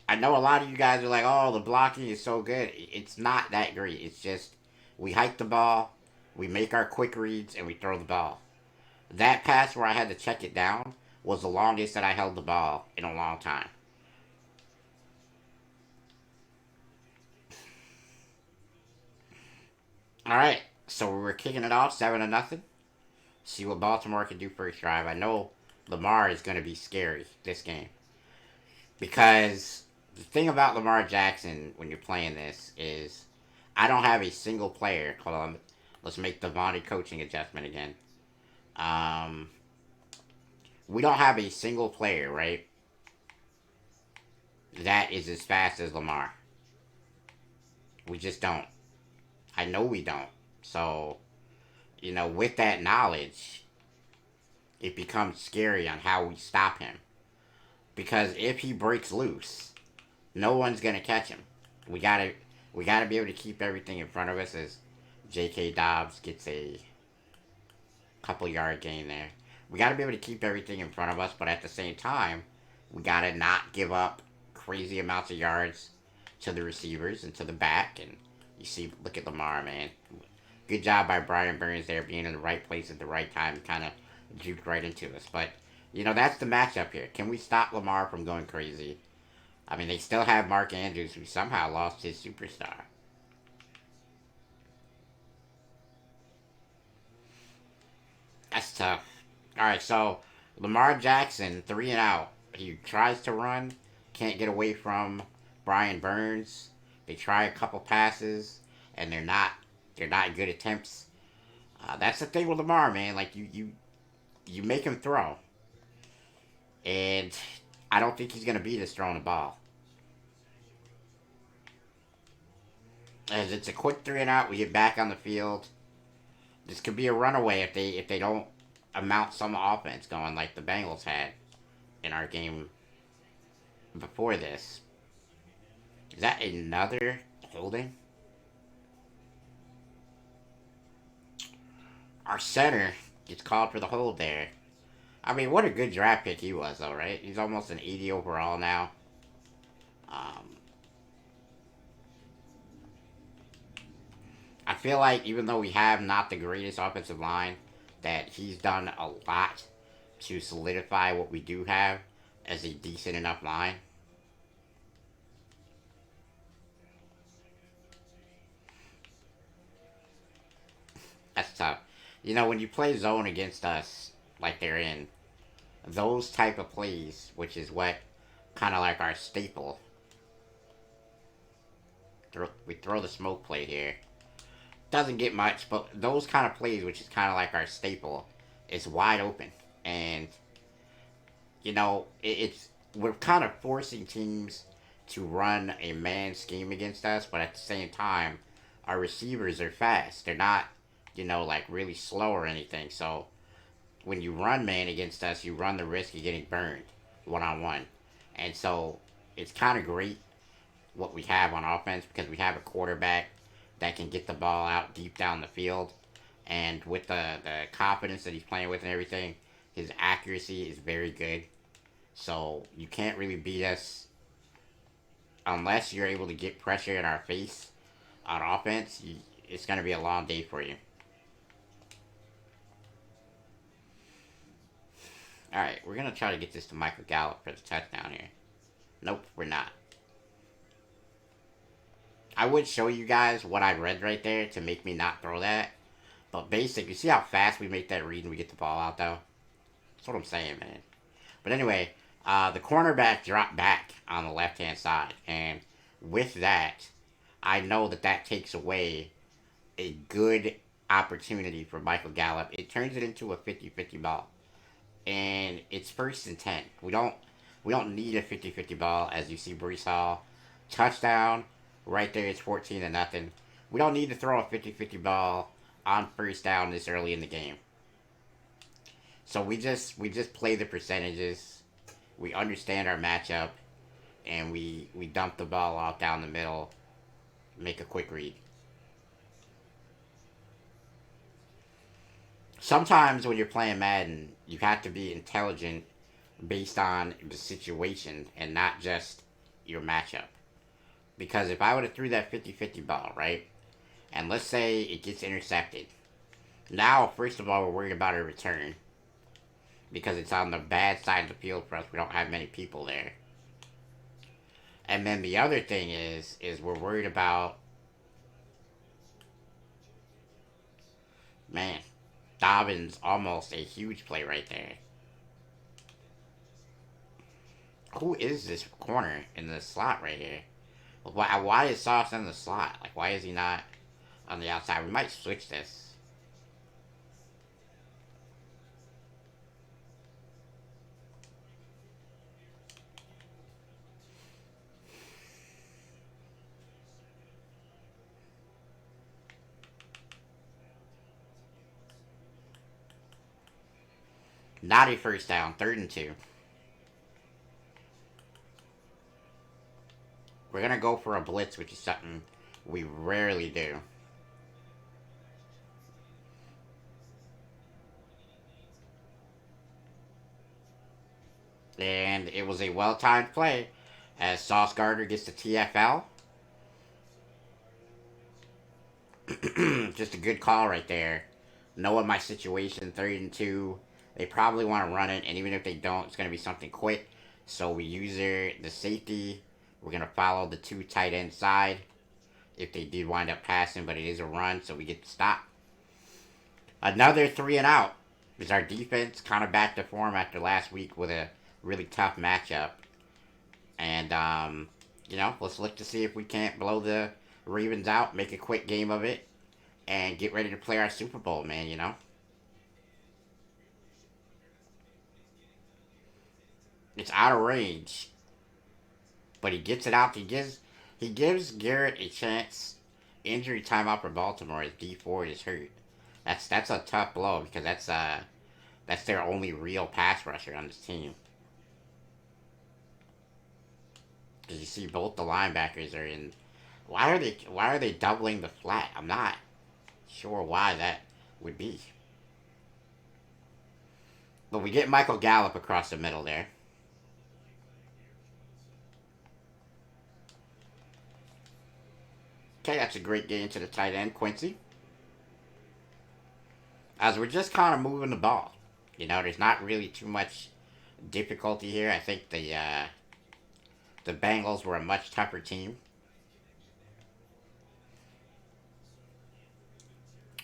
I know a lot of you guys are like, oh, the blocking is so good. It's not that great. It's just we hike the ball, we make our quick reads, and we throw the ball. That pass where I had to check it down was the longest that I held the ball in a long time. All right, so we were kicking it off 7-0. See what Baltimore can do first drive. I know Lamar is going to be scary this game because the thing about Lamar Jackson when you're playing this is I don't have a single player. Hold on, let's make the Vonnie coaching adjustment again. Um, we don't have a single player, right? That is as fast as Lamar. We just don't. I know we don't. So, with that knowledge, it becomes scary on how we stop him. Because if he breaks loose, no one's gonna catch him. We gotta we gotta be able to keep everything in front of us as J.K. Dobbs gets a couple yard gain there. We gotta be able to keep everything in front of us, but at the same time, we gotta not give up crazy amounts of yards to the receivers and to the back. And you see, look at Lamar, man. Good job by Brian Burns there, being in the right place at the right time, kind of juked right into us. But that's the matchup here. Can we stop Lamar from going crazy? I mean, they still have Mark Andrews, who somehow lost his superstar. That's tough. All right, so Lamar Jackson, 3 and out. He tries to run, can't get away from Brian Burns. They try a couple passes, and they're not good attempts. That's the thing with Lamar, man. Like you make him throw, and I don't think he's gonna beat us throwing the ball. As it's a quick 3 and out, we get back on the field. This could be a runaway if they don't amount some offense going like the Bengals had in our game before this. Is that another holding? Our center gets called for the hold there. I mean, what a good draft pick he was, though, right? He's almost an 80 overall now. Um, I feel like even though we have not the greatest offensive line, that he's done a lot to solidify what we do have as a decent enough line. That's tough. When you play zone against us, like they're in, those type of plays, which is what kind of like our staple. We throw the smoke play here. Doesn't get much, but those kind of plays, which is kind of like our staple, is wide open. And, it's we're kind of forcing teams to run a man scheme against us, but at the same time, our receivers are fast. They're not, like really slow or anything. So when you run man against us, you run the risk of getting burned 1-on-1. And so it's kind of great what we have on offense because we have a quarterback that can get the ball out deep down the field. And with the confidence that he's playing with and everything, his accuracy is very good. So you can't really beat us unless you're able to get pressure in our face on offense. It's going to be a long day for you. Alright, we're going to try to get this to Michael Gallup for the touchdown here. Nope, we're not. I would show you guys what I read right there to make me not throw that. But basic, you see how fast we make that read and we get the ball out, though? That's what I'm saying, man. But anyway, the cornerback dropped back on the left-hand side. And with that, I know that that takes away a good opportunity for Michael Gallup. It turns it into a 50-50 ball. And it's 1st and 10. We don't need a 50-50 ball, as you see Brees Hall. Touchdown. Right there, it's 14 to nothing. We don't need to throw a 50-50 ball on 1st down this early in the game. So we just play the percentages. We understand our matchup, and we dump the ball off down the middle, make a quick read. Sometimes when you're playing Madden, you have to be intelligent based on the situation and not just your matchup. Because if I would have threw that 50-50 ball, right, and let's say it gets intercepted, now, first of all, we're worried about a return because it's on the bad side of the field for us. We don't have many people there. And then the other thing is we're worried about, man, Dobbins almost a huge play right there. Who is this corner in the slot right here? Why is Sauce in the slot? Like, why is he not on the outside? We might switch this. Not a 1st down, 3rd and 2. We're going to go for a blitz, which is something we rarely do. And it was a well-timed play as Sauce Gardner gets the TFL. Just a good call right there. Knowing my situation, 3rd and 2. They probably want to run it, and even if they don't, it's going to be something quick. So we use the safety. We're going to follow the 2 tight end side if they did wind up passing, but it is a run, so we get to stop. Another 3 and out. Is our defense kind of back to form after last week with a really tough matchup. And, let's look to see if we can't blow the Ravens out, make a quick game of it, and get ready to play our Super Bowl, man. It's out of range. But he gets it out. He gives Garrett a chance. Injury timeout for Baltimore as D Ford is hurt. That's a tough blow because that's their only real pass rusher on this team. Because you see both the linebackers are in. Why are they doubling the flat? I'm not sure why that would be. But we get Michael Gallup across the middle there. Okay, that's a great gain to the tight end, Quincy. As we're just kind of moving the ball. There's not really too much difficulty here. I think the Bengals were a much tougher team.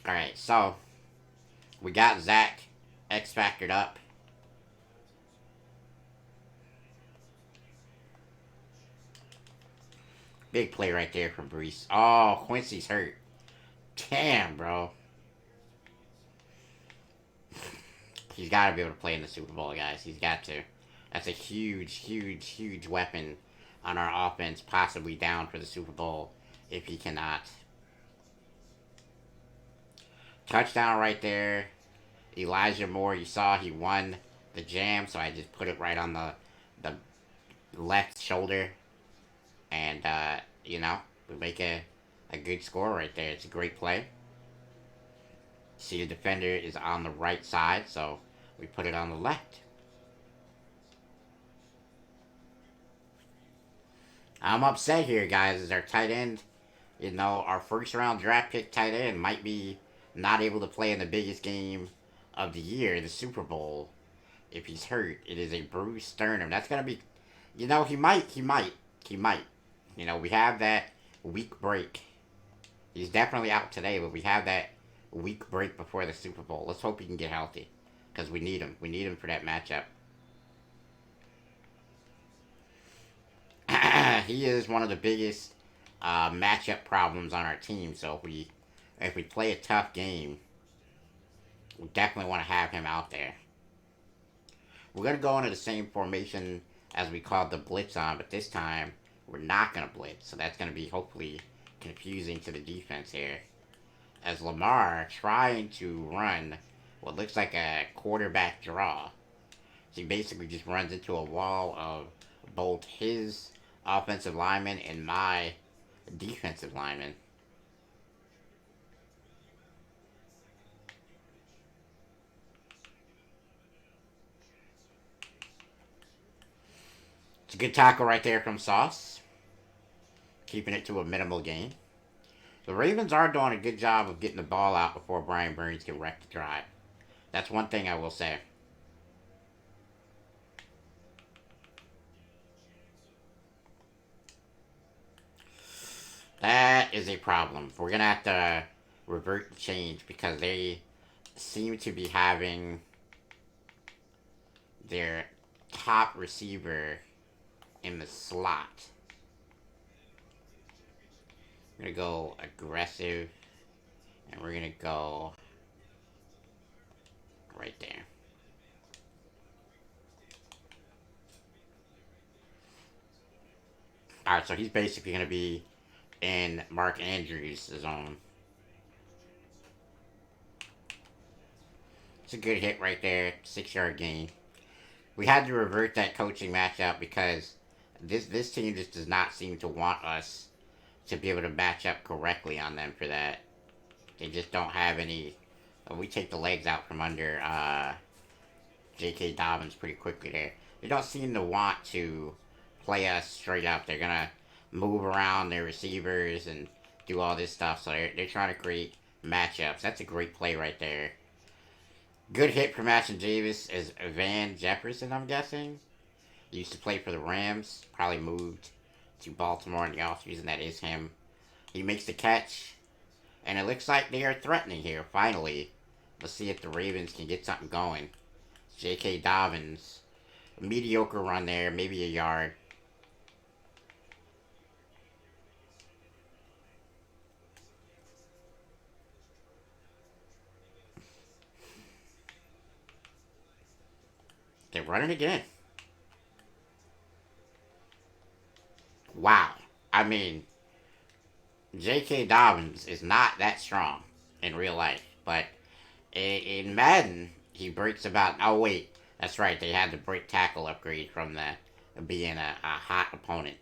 Alright, so we got Zach X-Factored up. Big play right there from Brees. Oh, Quincy's hurt. Damn, bro. He's got to be able to play in the Super Bowl, guys. He's got to. That's a huge, huge, huge weapon on our offense, possibly down for the Super Bowl if he cannot. Touchdown right there. Elijah Moore, you saw he won the jam, so I just put it right on the left shoulder. And, we make a good score right there. It's a great play. See, the defender is on the right side, so we put it on the left. I'm upset here, guys, as our tight end, our first round draft pick tight end might be not able to play in the biggest game of the year, the Super Bowl, if he's hurt, it is a bruised sternum. That's gonna be, he might. We have that week break. He's definitely out today, but we have that week break before the Super Bowl. Let's hope he can get healthy, because we need him. We need him for that matchup. He is one of the biggest matchup problems on our team. So if we play a tough game, we definitely want to have him out there. We're gonna go into the same formation as we called the blitz on, but this time we're not gonna blitz. So that's gonna be hopefully confusing to the defense here. As Lamar trying to run what looks like a quarterback draw. So he basically just runs into a wall of both his offensive lineman and my defensive lineman. It's a good tackle right there from Sauce, keeping it to a minimal gain. The Ravens are doing a good job of getting the ball out before Brian Burns can wreck the drive. That's one thing I will say. That is a problem. We're going to have to revert the change because they seem to be having their top receiver in the slot. We're going to go aggressive, and we're going to go right there. Alright, so he's basically going to be in Mark Andrews' zone. It's a good hit right there, 6-yard gain. We had to revert that coaching matchup because this team just does not seem to want us to be able to match up correctly on them for that. They just don't have any. We take the legs out from under J.K. Dobbins pretty quickly there. They don't seem to want to play us straight up. They're gonna move around their receivers and do all this stuff. So they're trying to create matchups. That's a great play right there. Good hit from Ashton Davis is Van Jefferson, I'm guessing. He used to play for the Rams. Probably moved to Baltimore in the offseason. That is him. He makes the catch. And it looks like they are threatening here, finally. Let's see if the Ravens can get something going. J.K. Dobbins. A mediocre run there, maybe a yard. They're running again. Wow. I mean, J.K. Dobbins is not that strong in real life. But in Madden, he breaks about... Oh, wait. That's right. They had the break tackle upgrade from the being a hot opponent.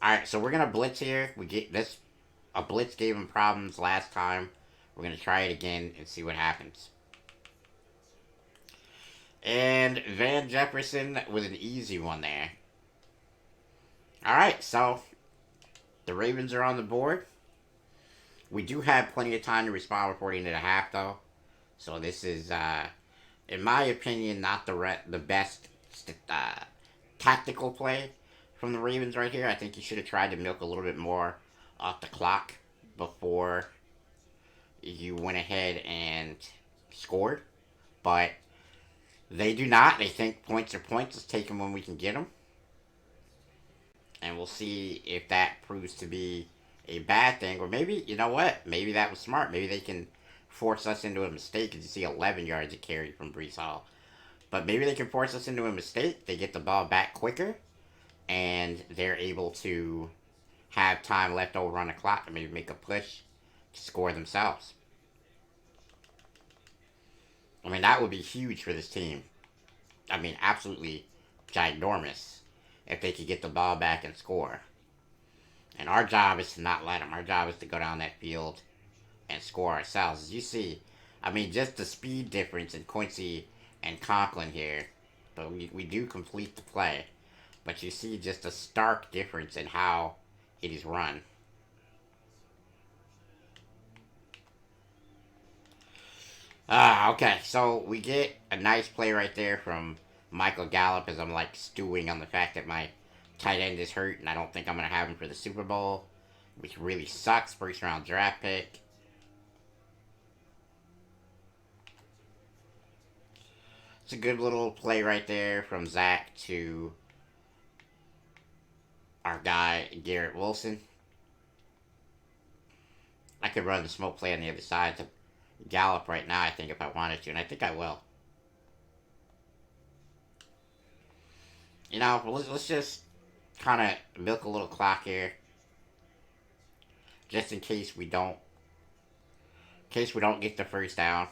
Alright, so we're going to blitz here. We get this. A blitz gave him problems last time. We're going to try it again and see what happens. And Van Jefferson was an easy one there. Alright, so the Ravens are on the board. We do have plenty of time to respond before the end of the half, though. So this is, in my opinion, not the best tactical play from the Ravens right here. I think you should have tried to milk a little bit more off the clock before you went ahead and scored. But they do not. They think points are points. Let's take them when we can get them. And we'll see if that proves to be a bad thing. Or maybe, you know what? Maybe that was smart. Maybe they can force us into a mistake. Because you see 11 yards of carry from Breece Hall. But maybe they can force us into a mistake. They get the ball back quicker. And they're able to have time left over on the clock to maybe make a push to score themselves. I mean, that would be huge for this team. I mean, absolutely ginormous if they could get the ball back and score. And our job is to not let them. Our job is to go down that field and score ourselves. As you see, I mean, just the speed difference in Quincy and Conklin here. But we do complete the play. But you see just a stark difference in how it is run. Okay, so we get a nice play right there from Michael Gallup as I'm like stewing on the fact that my tight end is hurt and I don't think I'm going to have him for the Super Bowl, which really sucks. First round draft pick. It's a good little play right there from Zach to our guy, Garrett Wilson. I could run the smoke play on the other side to Gallup right now, I think, if I wanted to, and I think I will. Let's just kind of milk a little clock here, just in case we don't get the first down.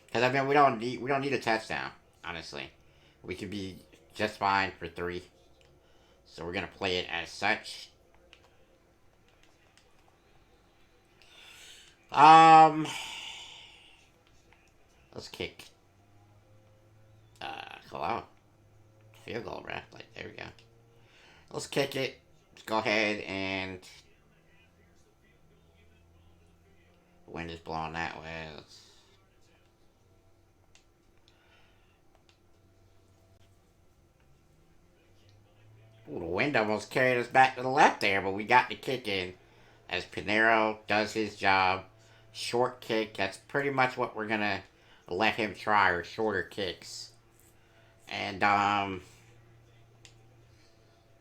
Because I mean, we don't need a touchdown. Honestly, we could be just fine for 3. So we're gonna play it as such. Um, let's kick. Hello, field goal, right? Like there we go. Let's kick it. Let's go ahead and wind is blowing that way. Ooh, the wind almost carried us back to the left there, but we got the kick in as Pinero does his job. Short kick, that's pretty much what we're going to let him try, or shorter kicks. And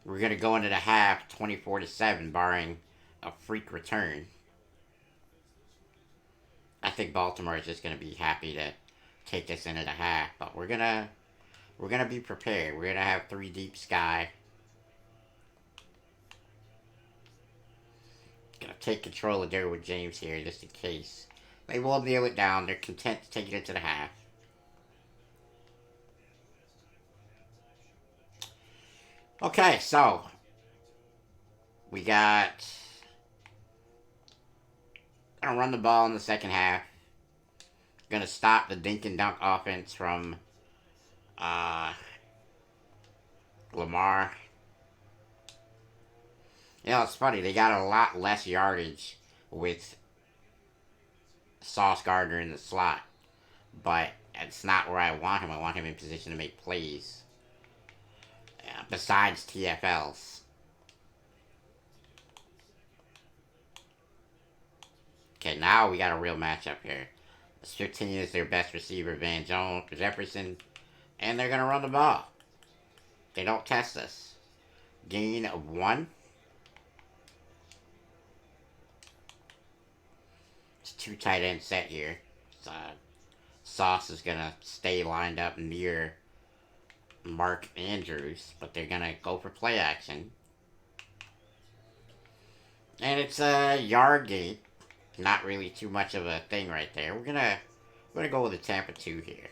we're going to go into the half 24-7, barring a freak return. I think Baltimore is just going to be happy to take this into the half, but we're going to be prepared. We're going to have 3 deep sky. Gonna take control of Derwin James here, just in case. They will nail it down. They're content to take it into the half. Okay, so we got gonna run the ball in the second half. Gonna stop the dink and dunk offense from Lamar. It's funny. They got a lot less yardage with Sauce Gardner in the slot. But it's not where I want him. I want him in position to make plays. Besides TFLs. Okay, now we got a real matchup here. 15 is their best receiver, Van Jones, Jefferson. And they're going to run the ball. They don't test us. Gain of 1. It's 2 tight end set here. Sauce is going to stay lined up near Mark Andrews, but they're going to go for play action. And it's a yard gate. Not really too much of a thing right there. We're gonna go with a Tampa 2 here.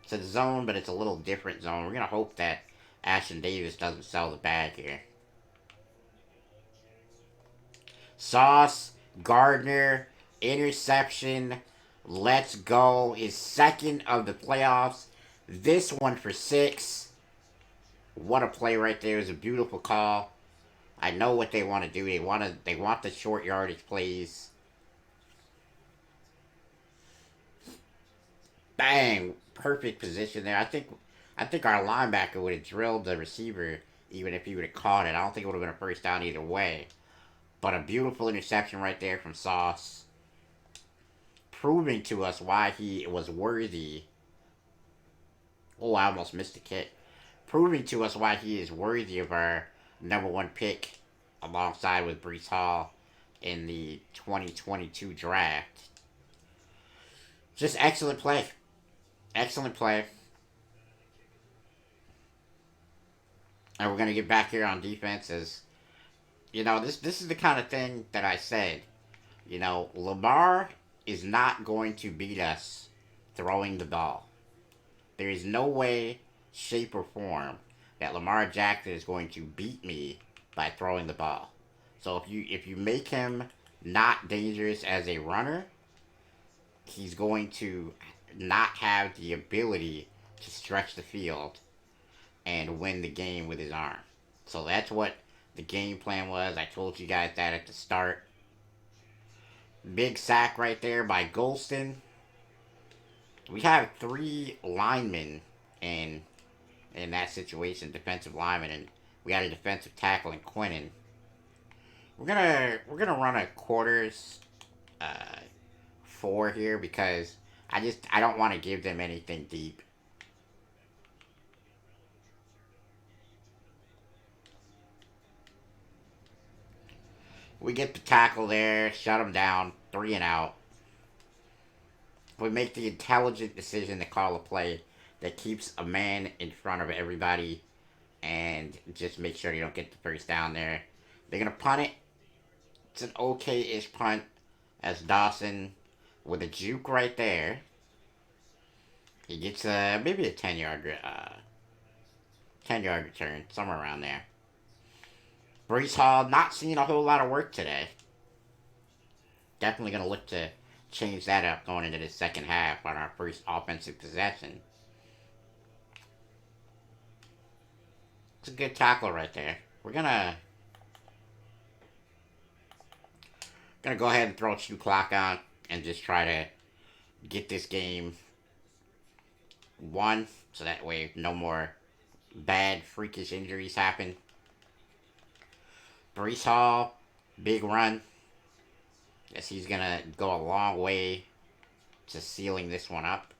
It's a zone, but it's a little different zone. We're gonna hope that Ashton Davis doesn't sell the bag here. Sauce, Gardner, interception. Let's go. His second of the playoffs. This one for 6. What a play right there. It was a beautiful call. I know what they want to do. They want the short yardage plays. Bang! Perfect position there. I think our linebacker would have drilled the receiver even if he would have caught it. I don't think it would have been a first down either way. But a beautiful interception right there from Sauce. Proving to us why he was worthy. Oh, I almost missed the kick. Proving to us why he is worthy of our number 1 pick alongside with Breece Hall in the 2022 draft. Just excellent play. Excellent play. And we're going to get back here on defense as, this is the kind of thing that I said. Lamar is not going to beat us throwing the ball. There is no way, shape, or form that Lamar Jackson is going to beat me by throwing the ball. So if you make him not dangerous as a runner, he's going to not have the ability to stretch the field and win the game with his arm. So that's what the game plan was. I told you guys that at the start. Big sack right there by Golston. We have 3 linemen in in that situation, defensive linemen, and we got a defensive tackle in Quinnen. We're gonna run a quarters uh, 4 here because I don't want to give them anything deep. We get the tackle there, shut them down, 3 and out. We make the intelligent decision to call a play that keeps a man in front of everybody and just make sure you don't get the first down there. They're gonna punt it. It's an okay-ish punt as Dawson with a juke right there. He gets maybe a 10-yard return somewhere around there. Brees Hall not seeing a whole lot of work today. Definitely gonna look to change that up going into the second half on our first offensive possession. It's a good tackle right there. We're gonna go ahead and throw a shoe clock on and just try to get this game won, so that way no more bad freakish injuries happen. Brees Hall, big run. Guess he's gonna go a long way to sealing this one up.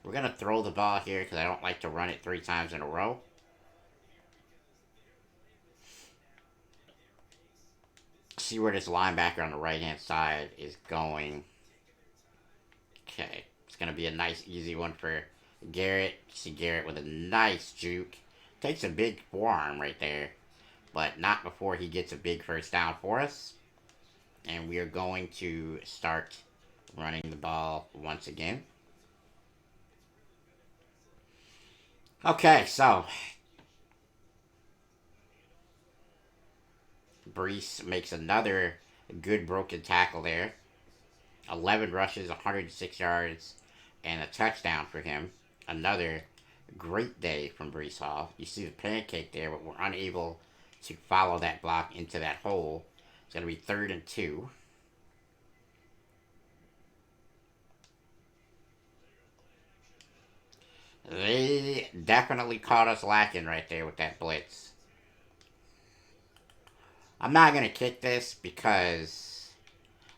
We're gonna throw the ball here because I don't like to run it 3 times in a row. See where this linebacker on the right hand side is going. Okay, it's gonna be a nice easy one for Garrett. See Garrett with a nice juke. Takes a big forearm right there, but not before he gets a big first down for us. And we are going to start running the ball once again. Okay, so Brees makes another good broken tackle there. 11 rushes, 106 yards, and a touchdown for him. Another great day from Brees Hall. You see the pancake there, but we're unable to follow that block into that hole. It's going to be 3rd and 2. They definitely caught us lacking right there with that blitz. I'm not going to kick this because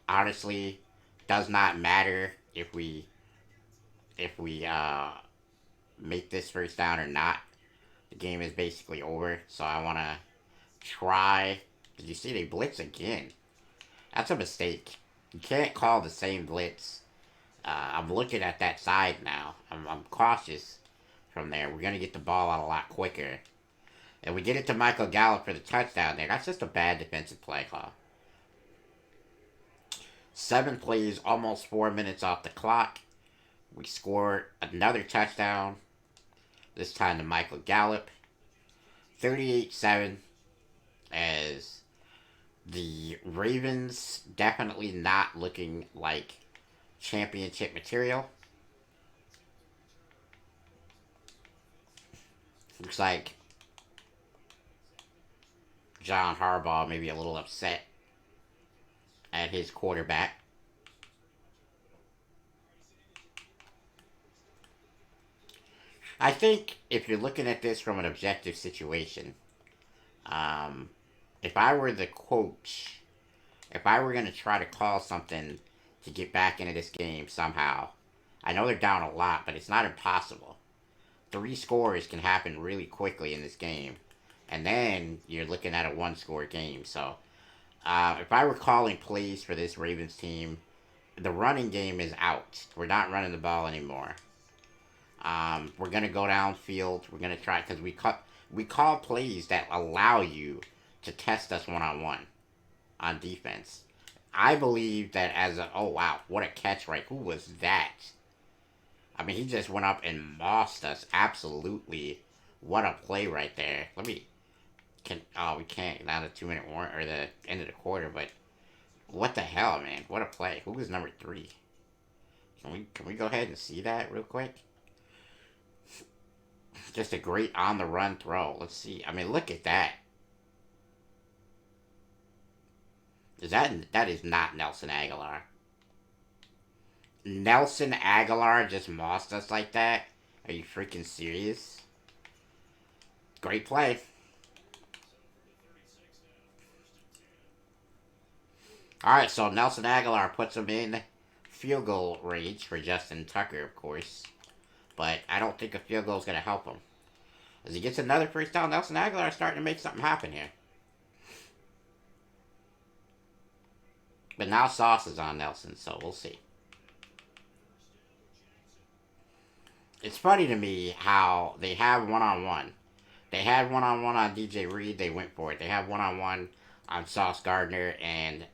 honestly does not matter if we make this first down or not. The game is basically over, so I want to try. Did you see they blitz again? That's a mistake. You can't call the same blitz. I'm looking at that side now. I'm cautious from there. We're gonna get the ball out a lot quicker, and we get it to Michael Gallup for the touchdown there. That's just a bad defensive play call. 7 plays, almost 4 minutes off the clock. We scored another touchdown. This time to Michael Gallup. 38-7 as the Ravens definitely not looking like championship material. Looks like John Harbaugh may be a little upset at his quarterback. I think if you're looking at this from an objective situation, if I were the coach, if I were going to try to call something to get back into this game somehow, I know they're down a lot, but it's not impossible. 3 scores can happen really quickly in this game, and then you're looking at a 1-score game. So, if I were calling plays for this Ravens team, the running game is out. We're not running the ball anymore. We're gonna go downfield. We're gonna try because we call plays that allow you to test us one-on-one on defense. I believe that oh wow, what a catch, right? Who was that? I mean, he just went up and mossed us absolutely. What a play right there. We can't now the 2-minute warrant or the end of the quarter, but what the hell, man? What a play. Who was number 3? Can we go ahead and see that real quick? Just a great on the run throw. Let's see. I mean, look at that. That is not Nelson Aguilar. Nelson Aguilar just mossed us like that? Are you freaking serious? Great play. Alright, so Nelson Aguilar puts him in field goal range for Justin Tucker, of course. But I don't think a field goal is going to help him. As he gets another first down, Nelson Aguilar is starting to make something happen here. But now Sauce is on Nelson, so we'll see. It's funny to me how they have one-on-one. They had one-on-one on DJ Reed, they went for it. They have one-on-one on Sauce Gardner, and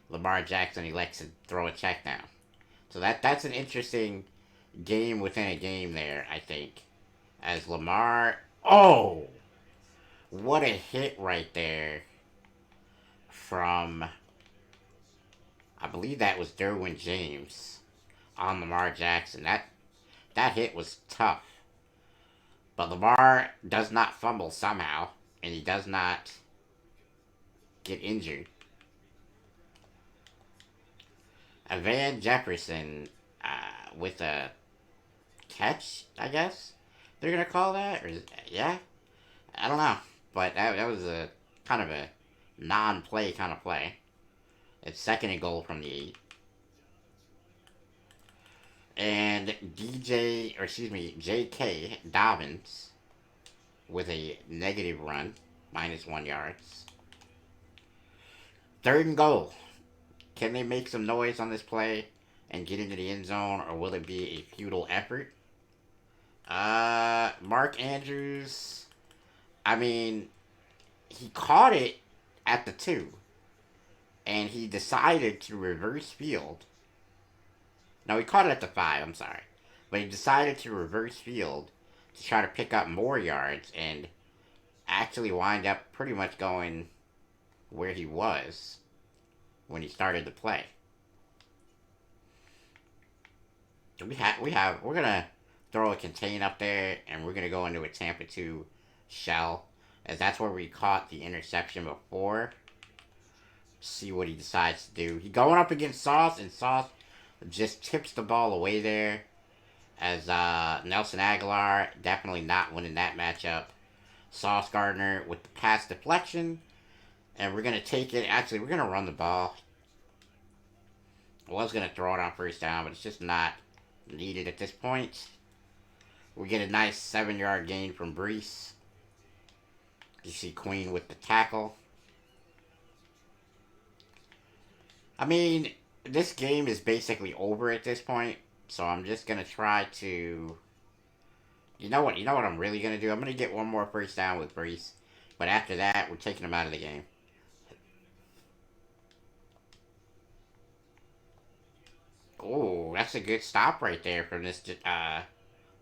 Lamar Jackson elects to throw a check down. So that's an interesting game within a game there, I think. As Lamar... Oh! What a hit right there from... I believe that was Derwin James on Lamar Jackson. That hit was tough. But Lamar does not fumble somehow, and he does not get injured. Van Jefferson with a catch, I guess they're gonna call that, or yeah, I don't know, but that was a kind of a non-play kind of play. It's second and goal from the 8. And J.K. Dobbins with a negative run, -1 yards. Third and goal. Can they make some noise on this play and get into the end zone, or will it be a futile effort? Mark Andrews, I mean, he caught it at the 2, and he decided to reverse field. No, he caught it at the 5, I'm sorry. But he decided to reverse field to try to pick up more yards and actually wind up pretty much going where he was when he started the play. We're gonna throw a contain up there, and we're gonna go into a Tampa 2 shell, as that's where we caught the interception before. See what he decides to do. He going up against Sauce, and Sauce just tips the ball away there, as Nelson Aguilar definitely not winning that matchup. Sauce Gardner with the pass deflection, and we're gonna take it. Actually, we're gonna run the ball. I was gonna throw it on first down, but it's just not needed at this point. We get a nice 7-yard gain from Brees. You see Queen with the tackle. I mean, this game is basically over at this point, so I'm just gonna try to... You know what I'm really gonna do? I'm gonna get one more first down with Brees, but after that, we're taking him out of the game. Oh, that's a good stop right there from this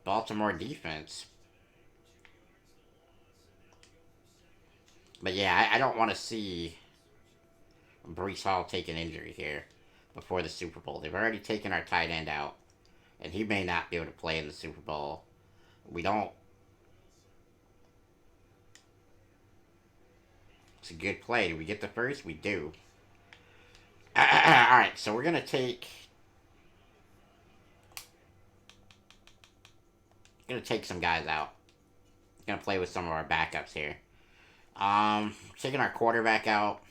Baltimore defense. But yeah, I don't want to see Brees Hall take an injury here before the Super Bowl. They've already taken our tight end out, and he may not be able to play in the Super Bowl. We don't... It's a good play. Do we get the first? We do. Alright, so we're going to take... some guys out. Gonna play with some of our backups here. Taking our quarterback out.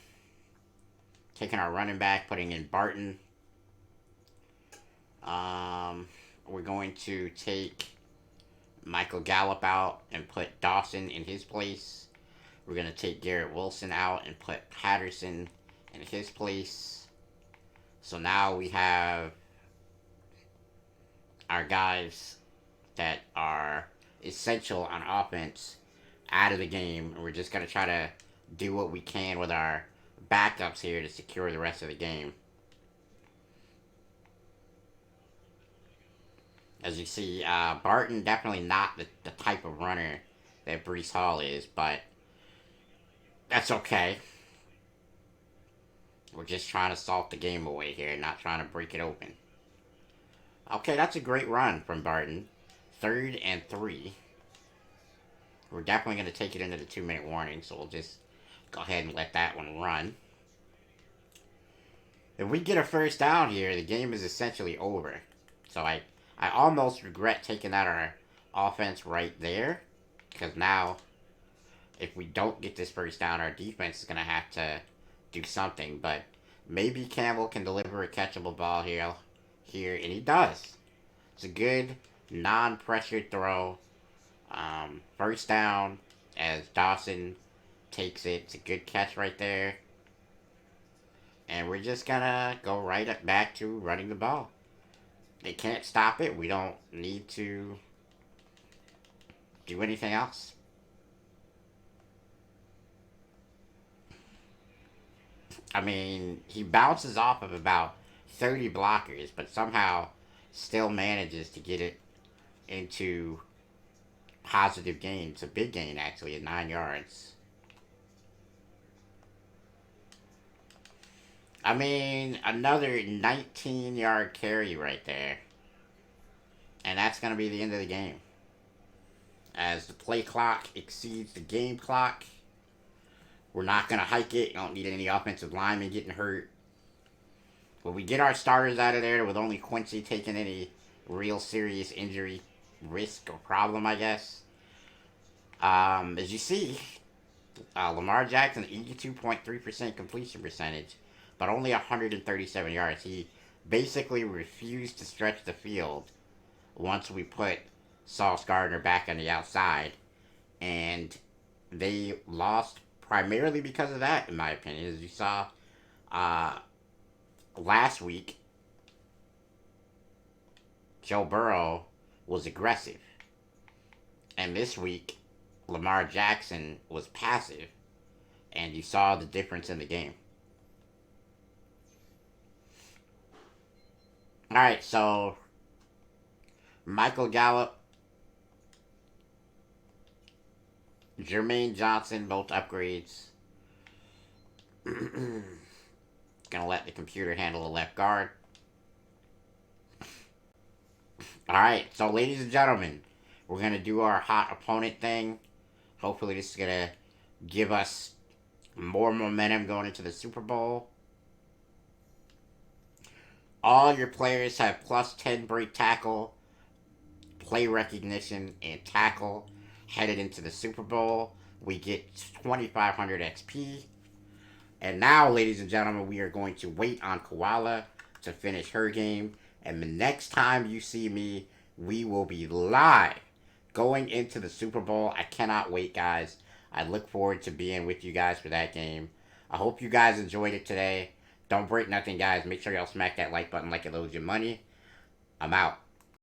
Taking our running back, putting in Barton. We're going to take Michael Gallup out and put Dawson in his place. We're going to take Garrett Wilson out and put Patterson in his place. So now we have our guys that are essential on offense out of the game. And we're just going to try to do what we can with our backups here to secure the rest of the game. As you see, Barton definitely not the type of runner that Brees Hall is, but that's okay. We're just trying to salt the game away here, not trying to break it open. Okay, that's a great run from Barton. 3rd and 3. We're definitely going to take it into the 2-minute warning, so we'll just go ahead and let that one run. If we get a first down here, the game is essentially over. So I almost regret taking out our offense right there. Because now, if we don't get this first down, our defense is going to have to do something. But maybe Campbell can deliver a catchable ball here, and he does. It's a good non-pressured throw. First down as Dawson takes it. It's a good catch right there. And we're just gonna go right back to running the ball. They can't stop it. We don't need to do anything else. I mean, he bounces off of about 30 blockers, but somehow still manages to get it into positive gain. It's a big gain, actually, at 9 yards. I mean, another 19-yard carry right there. And that's going to be the end of the game. As the play clock exceeds the game clock, we're not going to hike it. You don't need any offensive linemen getting hurt. When we get our starters out of there with only Quincy taking any real serious injury risk or problem, I guess. As you see, Lamar Jackson, 82.3% completion percentage, but only 137 yards. He basically refused to stretch the field once we put Sauce Gardner back on the outside. And they lost primarily because of that, in my opinion. As you saw last week, Joe Burrow was aggressive. And this week, Lamar Jackson was passive. And you saw the difference in the game. Alright, so Michael Gallup, Jermaine Johnson, both upgrades. Gonna let the computer handle the left guard. Alright, so ladies and gentlemen, we're gonna do our hot opponent thing. Hopefully this is gonna give us more momentum going into the Super Bowl. All your players have plus 10 break tackle, play recognition, and tackle headed into the Super Bowl. We get 2,500 XP. And now, ladies and gentlemen, we are going to wait on Koala to finish her game. And the next time you see me, we will be live going into the Super Bowl. I cannot wait, guys. I look forward to being with you guys for that game. I hope you guys enjoyed it today. Don't break nothing, guys. Make sure y'all smack that like button like it loads your money. I'm out.